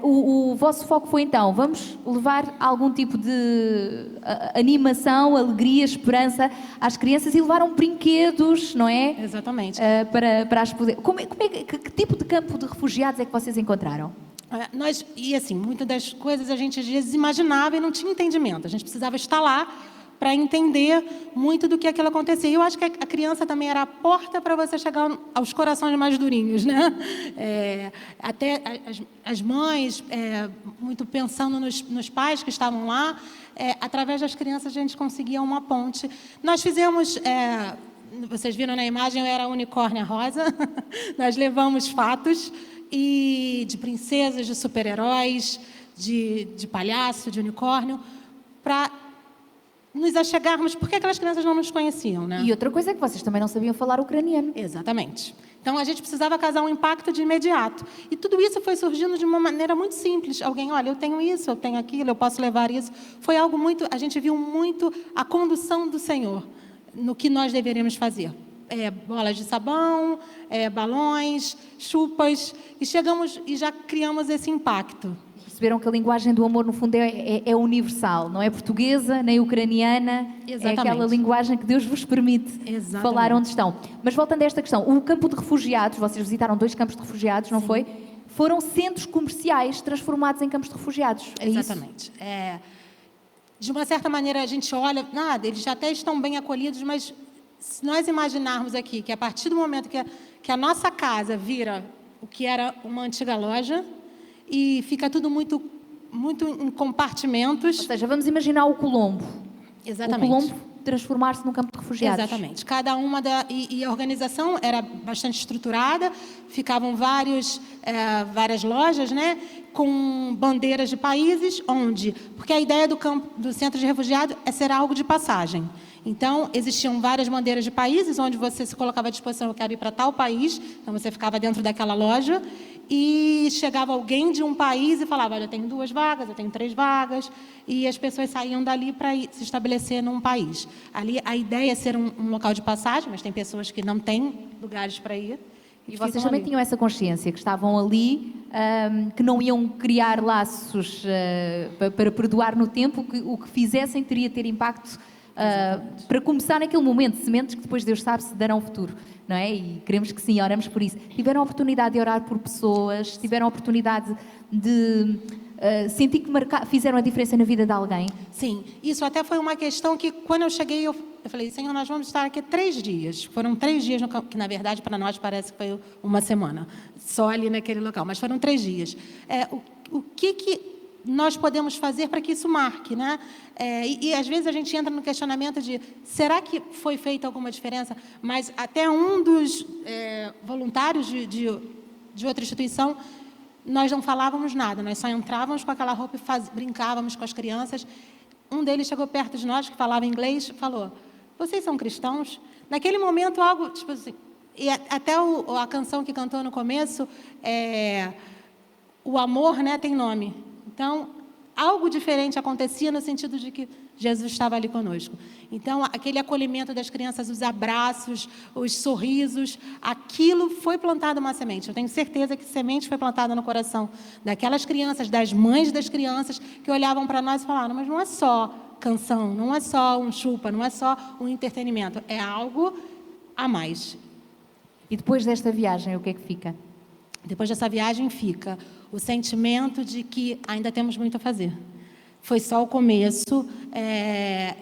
O vosso foco foi, então, vamos levar algum tipo de animação, alegria, esperança às crianças, e levaram brinquedos, não é? Exatamente. Para as poder... Que tipo de campo de refugiados é que vocês encontraram? E assim, muitas das coisas a gente às vezes imaginava e não tinha entendimento. A gente precisava estar lá para entender muito do que aquilo acontecia. E eu acho que a criança também era a porta para você chegar aos corações mais durinhos, né? Até as mães, muito pensando nos pais que estavam lá, através das crianças a gente conseguia uma ponte. Nós fizemos... vocês viram na imagem, eu era a unicórnia rosa. Nós levamos fatos de princesas, de super-heróis, de palhaço, de unicórnio, para nos achegarmos, porque aquelas crianças não nos conheciam, né? E outra coisa é que vocês também não sabiam falar ucraniano. Exatamente. Então, a gente precisava causar um impacto de imediato. E tudo isso foi surgindo de uma maneira muito simples. Alguém, olha, eu tenho isso, eu tenho aquilo, eu posso levar isso. Foi algo muito... A gente viu muito a condução do Senhor no que nós deveríamos fazer. Bolas de sabão, balões, chupas, e chegamos e já criamos esse impacto. Perceberam que a linguagem do amor, no fundo, é universal, não é portuguesa, nem ucraniana. Exatamente. É aquela linguagem que Deus vos permite falar onde estão. Mas voltando a esta questão, o campo de refugiados, vocês visitaram 2 campos de refugiados, não foi? Foram centros comerciais transformados em campos de refugiados. Exatamente. De uma certa maneira, a gente olha, eles já até estão bem acolhidos, mas se nós imaginarmos aqui que a partir do momento que a nossa casa vira o que era uma antiga loja, e fica tudo muito em compartimentos. Ou seja, vamos imaginar o Colombo. Exatamente. O Colombo transformar-se num campo de refugiados. Exatamente. Cada uma e a organização era bastante estruturada, ficavam várias lojas, né, com bandeiras de países, porque a ideia do centro de refugiado é ser algo de passagem. Então, existiam várias bandeiras de países, onde você se colocava à disposição, eu quero ir para tal país, então você ficava dentro daquela loja, e chegava alguém de um país e falava, olha, eu tenho 2 vagas, eu tenho 3 vagas, e as pessoas saíam dali para se estabelecer num país. Ali, a ideia é ser um local de passagem, mas tem pessoas que não têm lugares para ir. E vocês também tinham essa consciência, que estavam ali, que não iam criar laços para perdoar no tempo, que o que fizessem teria ter impacto para começar naquele momento, sementes que depois Deus sabe se darão futuro, não é? E queremos que sim, oramos por isso. Tiveram a oportunidade de orar por pessoas, tiveram a oportunidade de sentir que fizeram a diferença na vida de alguém? Sim, isso até foi uma questão que quando eu cheguei, eu falei, Senhor, nós vamos estar aqui 3 dias. Foram 3 dias, que na verdade para nós parece que foi uma semana, só ali naquele local, mas foram 3 dias. O que nós podemos fazer para que isso marque, né? E às vezes a gente entra no questionamento de, será que foi feita alguma diferença? Mas até um dos voluntários de outra instituição, nós não falávamos nada, nós só entrávamos com aquela roupa e brincávamos com as crianças. Um deles chegou perto de nós, que falava inglês, e falou, vocês são cristãos? Naquele momento, algo, tipo assim, e até a canção que cantou no começo, o amor, né, tem nome. Então, algo diferente acontecia no sentido de que Jesus estava ali conosco. Então, aquele acolhimento das crianças, os abraços, os sorrisos, aquilo foi plantado uma semente. Eu tenho certeza que semente foi plantada no coração daquelas crianças, das mães das crianças, que olhavam para nós e falaram, mas não é só canção, não é só um chupa, não é só um entretenimento, é algo a mais. E depois desta viagem, o que é que fica? Depois dessa viagem fica o sentimento de que ainda temos muito a fazer. Foi só o começo.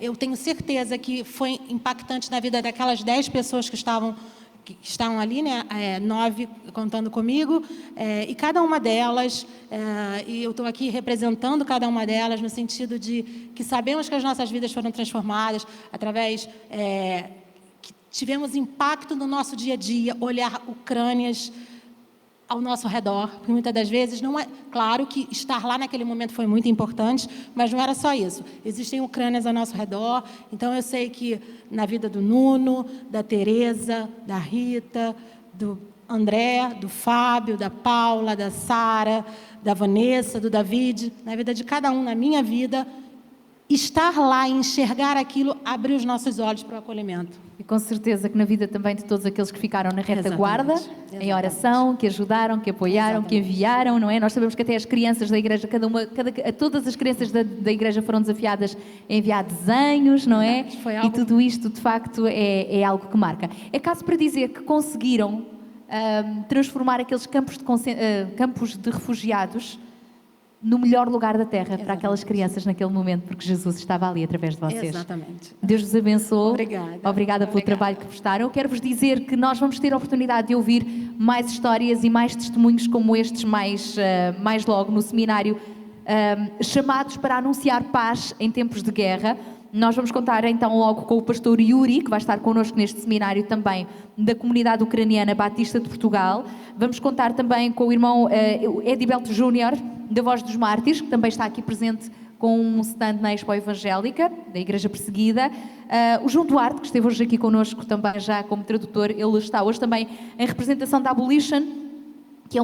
Eu tenho certeza que foi impactante na vida daquelas 10 pessoas que estão ali, né? 9 contando comigo, e cada uma delas, e eu estou aqui representando cada uma delas no sentido de que sabemos que as nossas vidas foram transformadas através que tivemos impacto no nosso dia a dia, olhar Ucrânias ao nosso redor, porque muitas das vezes não é... Claro que estar lá naquele momento foi muito importante, mas não era só isso. Existem Ucrânias ao nosso redor, então eu sei que na vida do Nuno, da Tereza, da Rita, do André, do Fábio, da Paula, da Sara, da Vanessa, do David, na vida de cada um, na minha vida, estar lá e enxergar aquilo, abrir os nossos olhos para o acolhimento. E com certeza que na vida também de todos aqueles que ficaram na retaguarda, em oração, que ajudaram, que apoiaram, que enviaram, não é? Nós sabemos que até as crianças da igreja, todas as crianças da igreja foram desafiadas a enviar desenhos, não é? E tudo isto, de facto, é algo que marca. É caso para dizer que conseguiram transformar aqueles campos de refugiados no melhor lugar da terra para aquelas crianças naquele momento, porque Jesus estava ali através de vocês. Exatamente. Deus vos abençoe. Obrigada pelo trabalho que prestaram. Eu quero-vos dizer que nós vamos ter a oportunidade de ouvir mais histórias e mais testemunhos como estes mais logo no seminário, chamados para anunciar paz em tempos de guerra. Nós vamos contar então logo com o pastor Yuri, que vai estar connosco neste seminário também da comunidade ucraniana Batista de Portugal. Vamos contar também com o irmão Ediberto Júnior, da Voz dos Mártires, que também está aqui presente com um stand na Expo Evangélica, da Igreja Perseguida. O João Duarte, que esteve hoje aqui connosco também já como tradutor, ele está hoje também em representação da Abolition, que é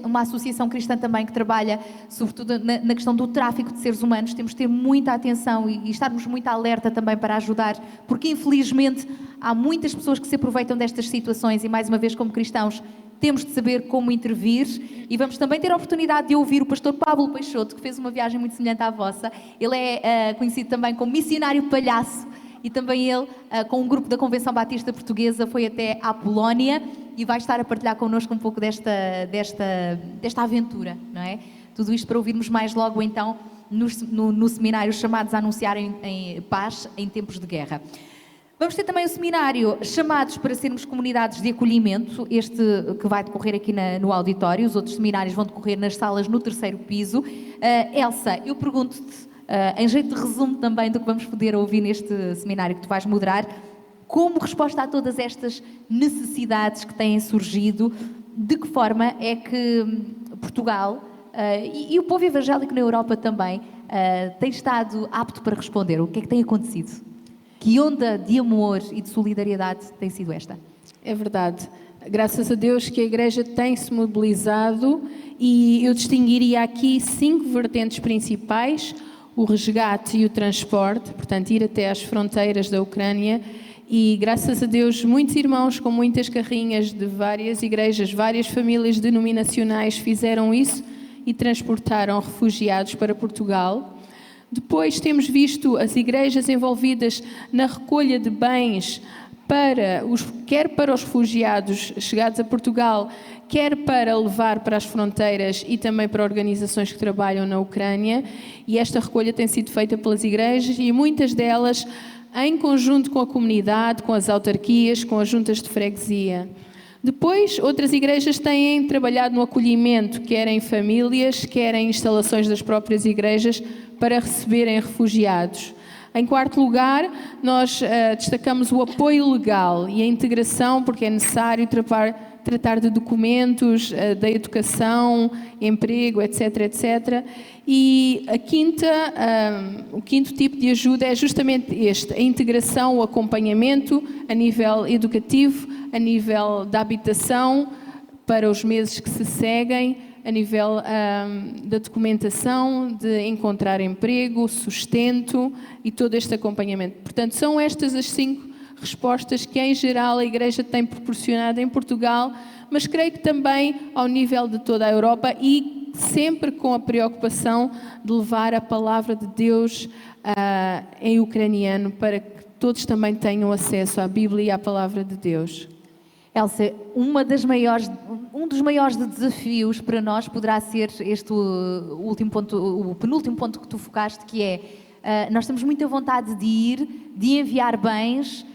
uma associação cristã também que trabalha sobretudo na questão do tráfico de seres humanos. Temos de ter muita atenção e estarmos muito alerta também para ajudar, porque infelizmente há muitas pessoas que se aproveitam destas situações e, mais uma vez, como cristãos, temos de saber como intervir. E vamos também ter a oportunidade de ouvir o pastor Pablo Peixoto, que fez uma viagem muito semelhante à vossa. Ele é conhecido também como missionário palhaço, e também ele, com um grupo da Convenção Batista Portuguesa, foi até à Polónia e vai estar a partilhar connosco um pouco desta aventura, não é? Tudo isto para ouvirmos mais logo então no seminário chamados a anunciar em paz em tempos de guerra. Vamos ter também o seminário chamados para sermos comunidades de acolhimento, este que vai decorrer aqui no auditório. Os outros seminários vão decorrer nas salas no 3º piso. Elsa, eu pergunto-te, em jeito de resumo também do que vamos poder ouvir neste seminário que tu vais moderar, como resposta a todas estas necessidades que têm surgido, de que forma é que Portugal e o povo evangélico na Europa também tem estado apto para responder? O que é que tem acontecido? Que onda de amor e de solidariedade tem sido esta? É verdade. Graças a Deus que a Igreja tem-se mobilizado e eu distinguiria aqui 5 vertentes principais: o resgate e o transporte, portanto ir até às fronteiras da Ucrânia, e graças a Deus muitos irmãos com muitas carrinhas de várias igrejas, várias famílias denominacionais fizeram isso e transportaram refugiados para Portugal. Depois temos visto as igrejas envolvidas na recolha de bens quer para os refugiados chegados a Portugal, quer para levar para as fronteiras e também para organizações que trabalham na Ucrânia. E esta recolha tem sido feita pelas igrejas e muitas delas em conjunto com a comunidade, com as autarquias, com as juntas de freguesia. Depois, outras igrejas têm trabalhado no acolhimento, quer em famílias, quer em instalações das próprias igrejas, para receberem refugiados. Em quarto lugar, nós destacamos o apoio legal e a integração, porque é necessário tratar de documentos, da educação, emprego, etc, etc. E o quinto tipo de ajuda é justamente este: a integração, o acompanhamento a nível educativo, a nível da habitação para os meses que se seguem, a nível da documentação, de encontrar emprego, sustento e todo este acompanhamento. Portanto, são estas as 5 respostas que, em geral, a Igreja tem proporcionado em Portugal, mas creio que também ao nível de toda a Europa, e sempre com a preocupação de levar a palavra de Deus em ucraniano, para que todos também tenham acesso à Bíblia e à palavra de Deus. Elsa, um dos maiores desafios para nós poderá ser este último ponto, o penúltimo ponto que tu focaste, que é nós temos muita vontade de ir, de enviar bens,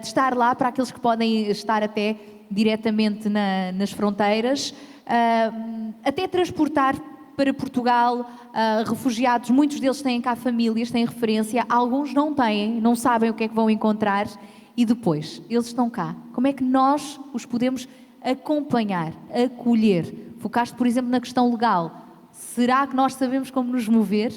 de estar lá para aqueles que podem estar até diretamente nas fronteiras, até transportar para Portugal refugiados. Muitos deles têm cá famílias, têm referência, alguns não têm, não sabem o que é que vão encontrar. E depois, eles estão cá. Como é que nós os podemos acompanhar, acolher? Focaste, por exemplo, na questão legal. Será que nós sabemos como nos mover?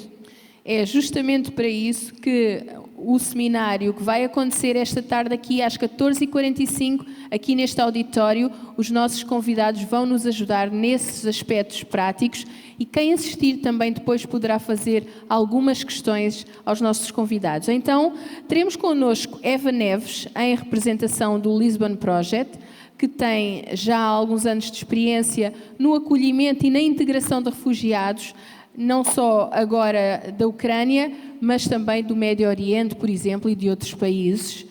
É justamente para isso que o seminário que vai acontecer esta tarde aqui às 14h45, aqui neste auditório, os nossos convidados vão nos ajudar nesses aspectos práticos, e quem assistir também depois poderá fazer algumas questões aos nossos convidados. Então, teremos connosco Eva Neves, em representação do Lisbon Project, que tem já alguns anos de experiência no acolhimento e na integração de refugiados, não só agora da Ucrânia, mas também do Médio Oriente, por exemplo, e de outros países.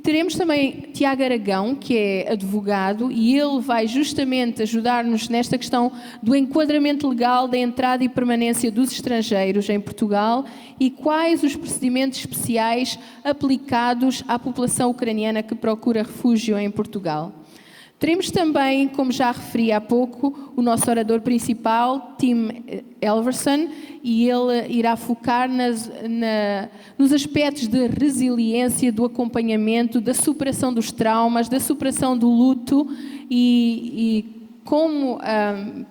Teremos também Tiago Aragão, que é advogado, e ele vai justamente ajudar-nos nesta questão do enquadramento legal da entrada e permanência dos estrangeiros em Portugal e quais os procedimentos especiais aplicados à população ucraniana que procura refúgio em Portugal. Teremos também, como já referi há pouco, o nosso orador principal, Tim Elverson, e ele irá focar nos aspectos de resiliência, do acompanhamento, da superação dos traumas, da superação do luto e como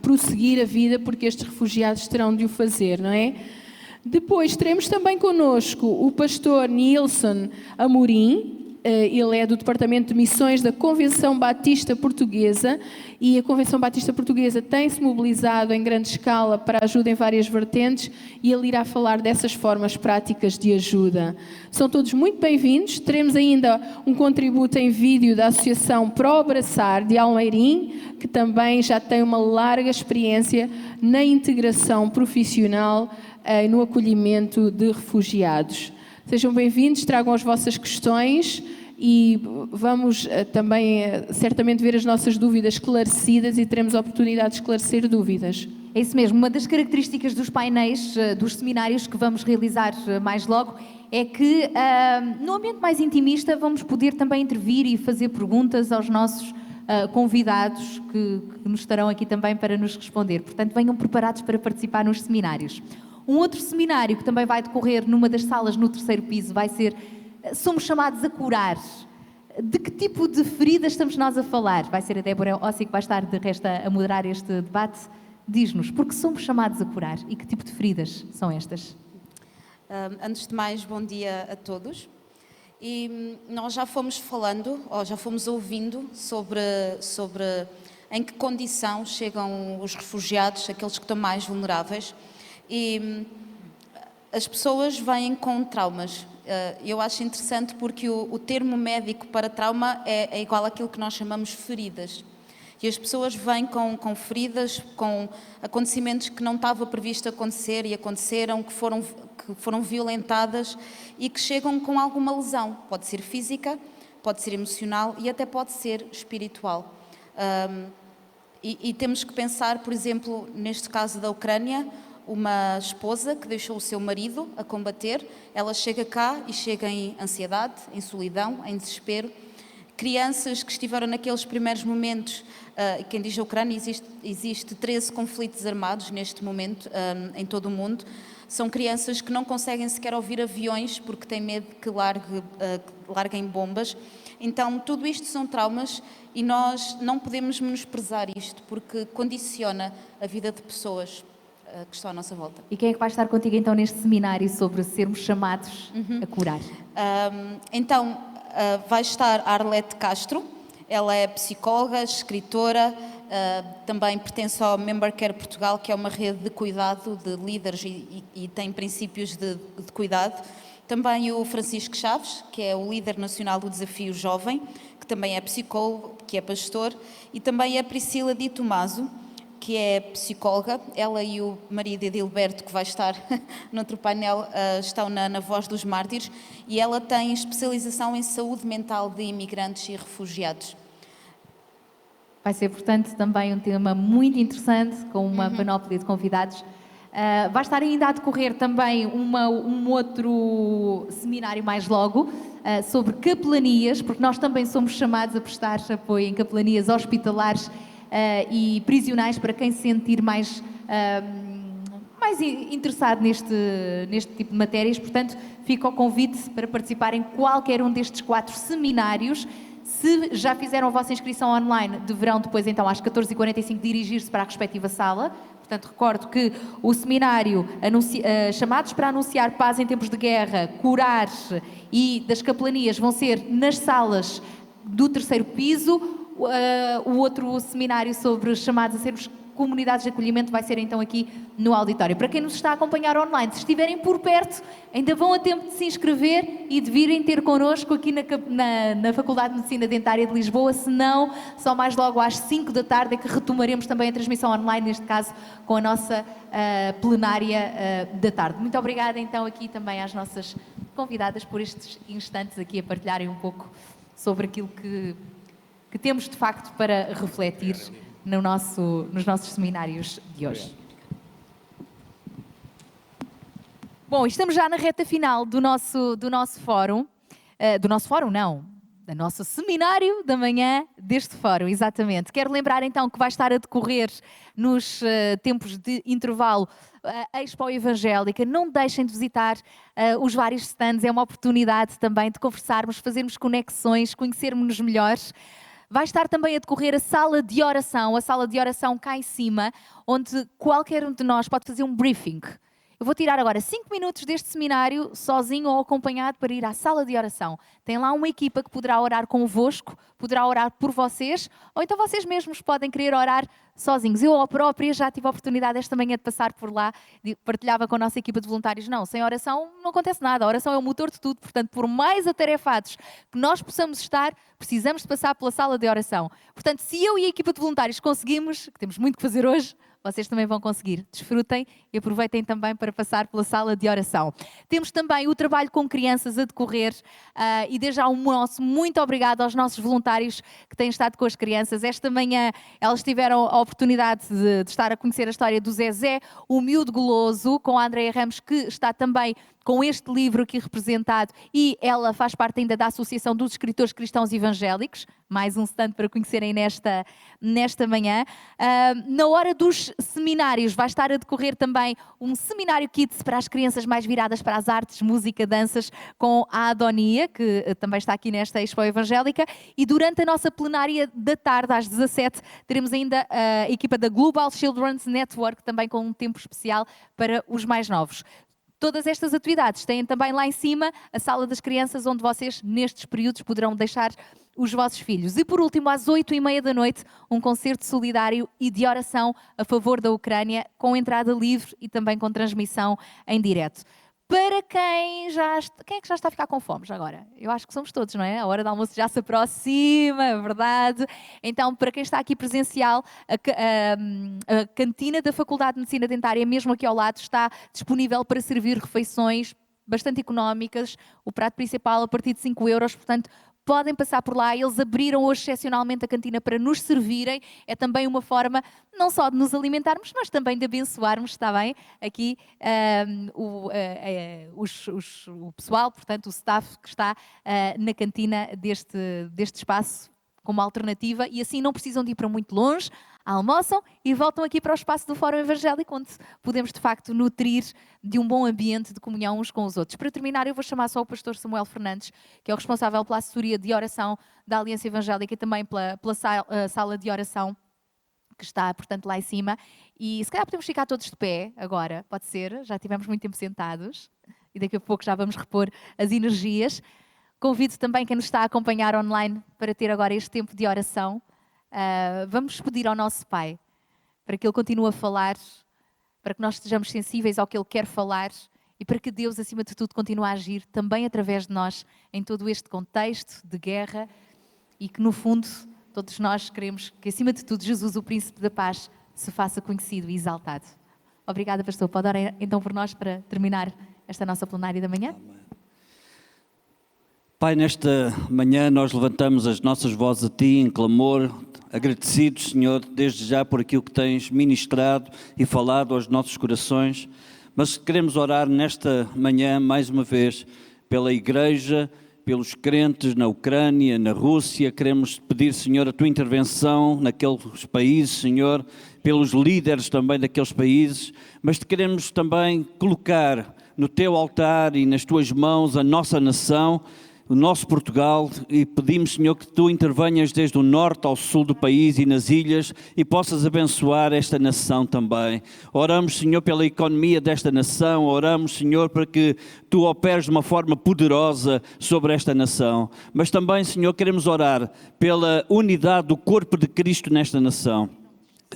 prosseguir a vida, porque estes refugiados terão de o fazer, não é? Depois teremos também connosco o pastor Nilson Amorim. Ele é do Departamento de Missões da Convenção Batista Portuguesa, e a Convenção Batista Portuguesa tem-se mobilizado em grande escala para ajuda em várias vertentes, e ele irá falar dessas formas práticas de ajuda. São todos muito bem-vindos. Teremos ainda um contributo em vídeo da Associação Pro Abraçar de Almeirim, que também já tem uma larga experiência na integração profissional e no acolhimento de refugiados. Sejam bem-vindos, tragam as vossas questões e vamos também certamente ver as nossas dúvidas esclarecidas, e teremos a oportunidade de esclarecer dúvidas. É isso mesmo. Uma das características dos painéis, dos seminários que vamos realizar mais logo, é que no ambiente mais intimista vamos poder também intervir e fazer perguntas aos nossos convidados que nos estarão aqui também para nos responder. Portanto, venham preparados para participar nos seminários. Um outro seminário que também vai decorrer numa das salas no 3º piso vai ser Somos Chamados a Curar. De que tipo de feridas estamos nós a falar? Vai ser a Débora Ossi que vai estar de resto a moderar este debate. Diz-nos, porque somos chamados a curar e que tipo de feridas são estas? Antes de mais, bom dia a todos. E nós já fomos falando, ou já fomos ouvindo sobre em que condição chegam os refugiados, aqueles que estão mais vulneráveis. E as pessoas vêm com traumas. Eu acho interessante porque o termo médico para trauma é igual àquilo que nós chamamos feridas. E as pessoas vêm com feridas, com acontecimentos que não estava previsto acontecer e aconteceram, que foram violentadas e que chegam com alguma lesão. Pode ser física, pode ser emocional e até pode ser espiritual. E temos que pensar, por exemplo, neste caso da Ucrânia, uma esposa que deixou o seu marido a combater, ela chega cá e chega em ansiedade, em solidão, em desespero. Crianças que estiveram naqueles primeiros momentos, quem diz a Ucrânia, existe 13 conflitos armados neste momento em todo o mundo. São crianças que não conseguem sequer ouvir aviões porque têm medo que larguem bombas. Então, tudo isto são traumas e nós não podemos menosprezar isto porque condiciona a vida de pessoas que estão à nossa volta. E quem é que vai estar contigo então neste seminário sobre sermos chamados a curar? Vai estar a Arlete Castro, ela é psicóloga, escritora, também pertence ao Member Care Portugal, que é uma rede de cuidado de líderes e tem princípios de cuidado. Também o Francisco Chaves, que é o líder nacional do Desafio Jovem, que também é psicólogo, que é pastor, e também a Priscila Di Tomaso, que é psicóloga. Ela e o marido Edilberto, que vai estar noutro painel, estão na Voz dos Mártires, e ela tem especialização em saúde mental de imigrantes e refugiados. Vai ser, portanto, também um tema muito interessante, com uma panóplia de convidados. Vai estar ainda a decorrer também um outro seminário mais logo, sobre capelanias, porque nós também somos chamados a prestar apoio em capelanias hospitalares e prisionais para quem se sentir mais interessado neste tipo de matérias. Portanto, fica o convite para participar em qualquer um destes 4 seminários. Se já fizeram a vossa inscrição online, deverão depois, então, às 14h45, dirigir-se para a respectiva sala. Portanto, recordo que o seminário Chamados para Anunciar Paz em Tempos de Guerra, Curar e das Capelanias vão ser nas salas do 3º piso. O outro seminário sobre chamados a sermos comunidades de acolhimento vai ser então aqui no auditório. Para quem nos está a acompanhar online, se estiverem por perto, ainda vão a tempo de se inscrever e de virem ter connosco aqui na Faculdade de Medicina Dentária de Lisboa. Se não, só mais logo às 5 da tarde é que retomaremos também a transmissão online, neste caso com a nossa plenária da tarde. Muito obrigada então aqui também às nossas convidadas por estes instantes aqui a partilharem um pouco sobre aquilo que temos de facto para refletir nos nossos seminários de hoje. Bom, estamos já na reta final do nosso fórum. Do nosso seminário da manhã deste fórum, exatamente. Quero lembrar então que vai estar a decorrer nos tempos de intervalo a Expo Evangélica. Não deixem de visitar os vários stands, é uma oportunidade também de conversarmos, fazermos conexões, conhecermos-nos melhores. Vai estar também a decorrer a sala de oração cá em cima, onde qualquer um de nós pode fazer um briefing. Eu vou tirar agora 5 minutos deste seminário, sozinho ou acompanhado, para ir à sala de oração. Tem lá uma equipa que poderá orar convosco, poderá orar por vocês, ou então vocês mesmos podem querer orar sozinhos. Eu própria já tive a oportunidade esta manhã de passar por lá, partilhava com a nossa equipa de voluntários. Não, sem oração não acontece nada. A oração é o motor de tudo. Portanto, por mais atarefados que nós possamos estar, precisamos de passar pela sala de oração. Portanto, se eu e a equipa de voluntários conseguimos, que temos muito que fazer hoje, vocês também vão conseguir. Desfrutem e aproveitem também para passar pela sala de oração. Temos também o trabalho com crianças a decorrer e desde já nosso muito obrigado aos nossos voluntários que têm estado com as crianças. Esta manhã elas tiveram a oportunidade de estar a conhecer a história do Zezé, o miúdo guloso, com a Andreia Ramos, que está também com este livro aqui representado, e ela faz parte ainda da Associação dos Escritores Cristãos Evangélicos, mais um stand para conhecerem nesta manhã. Na hora dos seminários vai estar a decorrer também um seminário Kids para as crianças mais viradas para as artes, música, danças, com a Adonia, que também está aqui nesta Expo Evangélica, e durante a nossa plenária da tarde, às 17, teremos ainda a equipa da Global Children's Network, também com um tempo especial para os mais novos. Todas estas atividades têm também lá em cima a sala das crianças, onde vocês, nestes períodos, poderão deixar os vossos filhos. E por último, às 8h30 da noite, um concerto solidário e de oração a favor da Ucrânia, com entrada livre e também com transmissão em direto. Para quem é que já está a ficar com fome já agora? Eu acho que somos todos, não é? A hora do almoço já se aproxima, é verdade. Então, para quem está aqui presencial, a cantina da Faculdade de Medicina Dentária, mesmo aqui ao lado, está disponível para servir refeições bastante económicas. O prato principal a partir de 5 euros, portanto, podem passar por lá. Eles abriram hoje excepcionalmente a cantina para nos servirem. É também uma forma não só de nos alimentarmos, mas também de abençoarmos, está bem? Aqui o pessoal, portanto o staff que está na cantina deste espaço como alternativa, e assim não precisam de ir para muito longe, almoçam e voltam aqui para o espaço do Fórum Evangélico, onde podemos de facto nutrir de um bom ambiente de comunhão uns com os outros. Para terminar, eu vou chamar só o pastor Samuel Fernandes, que é o responsável pela assessoria de oração da Aliança Evangélica e também pela sala de oração que está, portanto, lá em cima. E se calhar podemos ficar todos de pé agora, pode ser, já tivemos muito tempo sentados e daqui a pouco já vamos repor as energias. Convido também quem nos está a acompanhar online para ter agora este tempo de oração. Vamos pedir ao nosso Pai para que Ele continue a falar, para que nós estejamos sensíveis ao que Ele quer falar e para que Deus, acima de tudo, continue a agir também através de nós em todo este contexto de guerra, e que, no fundo, todos nós queremos que, acima de tudo, Jesus, o Príncipe da Paz, se faça conhecido e exaltado. Obrigada, pastor. Pode orar então por nós para terminar esta nossa plenária da manhã? Pai, nesta manhã nós levantamos as nossas vozes a Ti em clamor, agradecidos, Senhor, desde já por aquilo que tens ministrado e falado aos nossos corações, mas queremos orar nesta manhã, mais uma vez, pela Igreja, pelos crentes na Ucrânia, na Rússia. Queremos pedir, Senhor, a Tua intervenção naqueles países, Senhor, pelos líderes também daqueles países, mas te queremos também colocar no Teu altar e nas Tuas mãos a nossa nação, o nosso Portugal, e pedimos, Senhor, que Tu intervenhas desde o norte ao sul do país e nas ilhas e possas abençoar esta nação também. Oramos, Senhor, pela economia desta nação, oramos, Senhor, para que Tu operes de uma forma poderosa sobre esta nação. Mas também, Senhor, queremos orar pela unidade do corpo de Cristo nesta nação.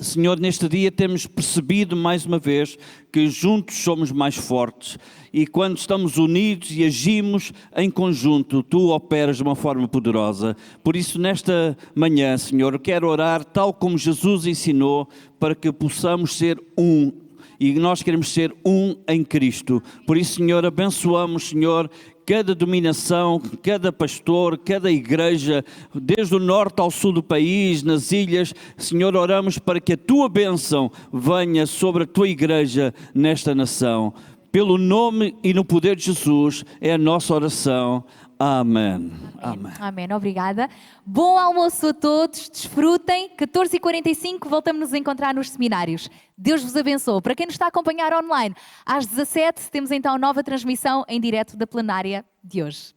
Senhor, neste dia temos percebido mais uma vez que juntos somos mais fortes, e quando estamos unidos e agimos em conjunto, Tu operas de uma forma poderosa. Por isso, nesta manhã, Senhor, quero orar tal como Jesus ensinou, para que possamos ser um. E nós queremos ser um em Cristo. Por isso, Senhor, abençoamos, Senhor, cada dominação, cada pastor, cada igreja, desde o norte ao sul do país, nas ilhas. Senhor, oramos para que a Tua bênção venha sobre a Tua igreja nesta nação. Pelo nome e no poder de Jesus é a nossa oração. Amém. Amém. Amém. Obrigada. Bom almoço a todos. Desfrutem. 14h45 voltamos a nos encontrar nos seminários. Deus vos abençoe. Para quem nos está a acompanhar online, às 17 temos então nova transmissão em direto da plenária de hoje.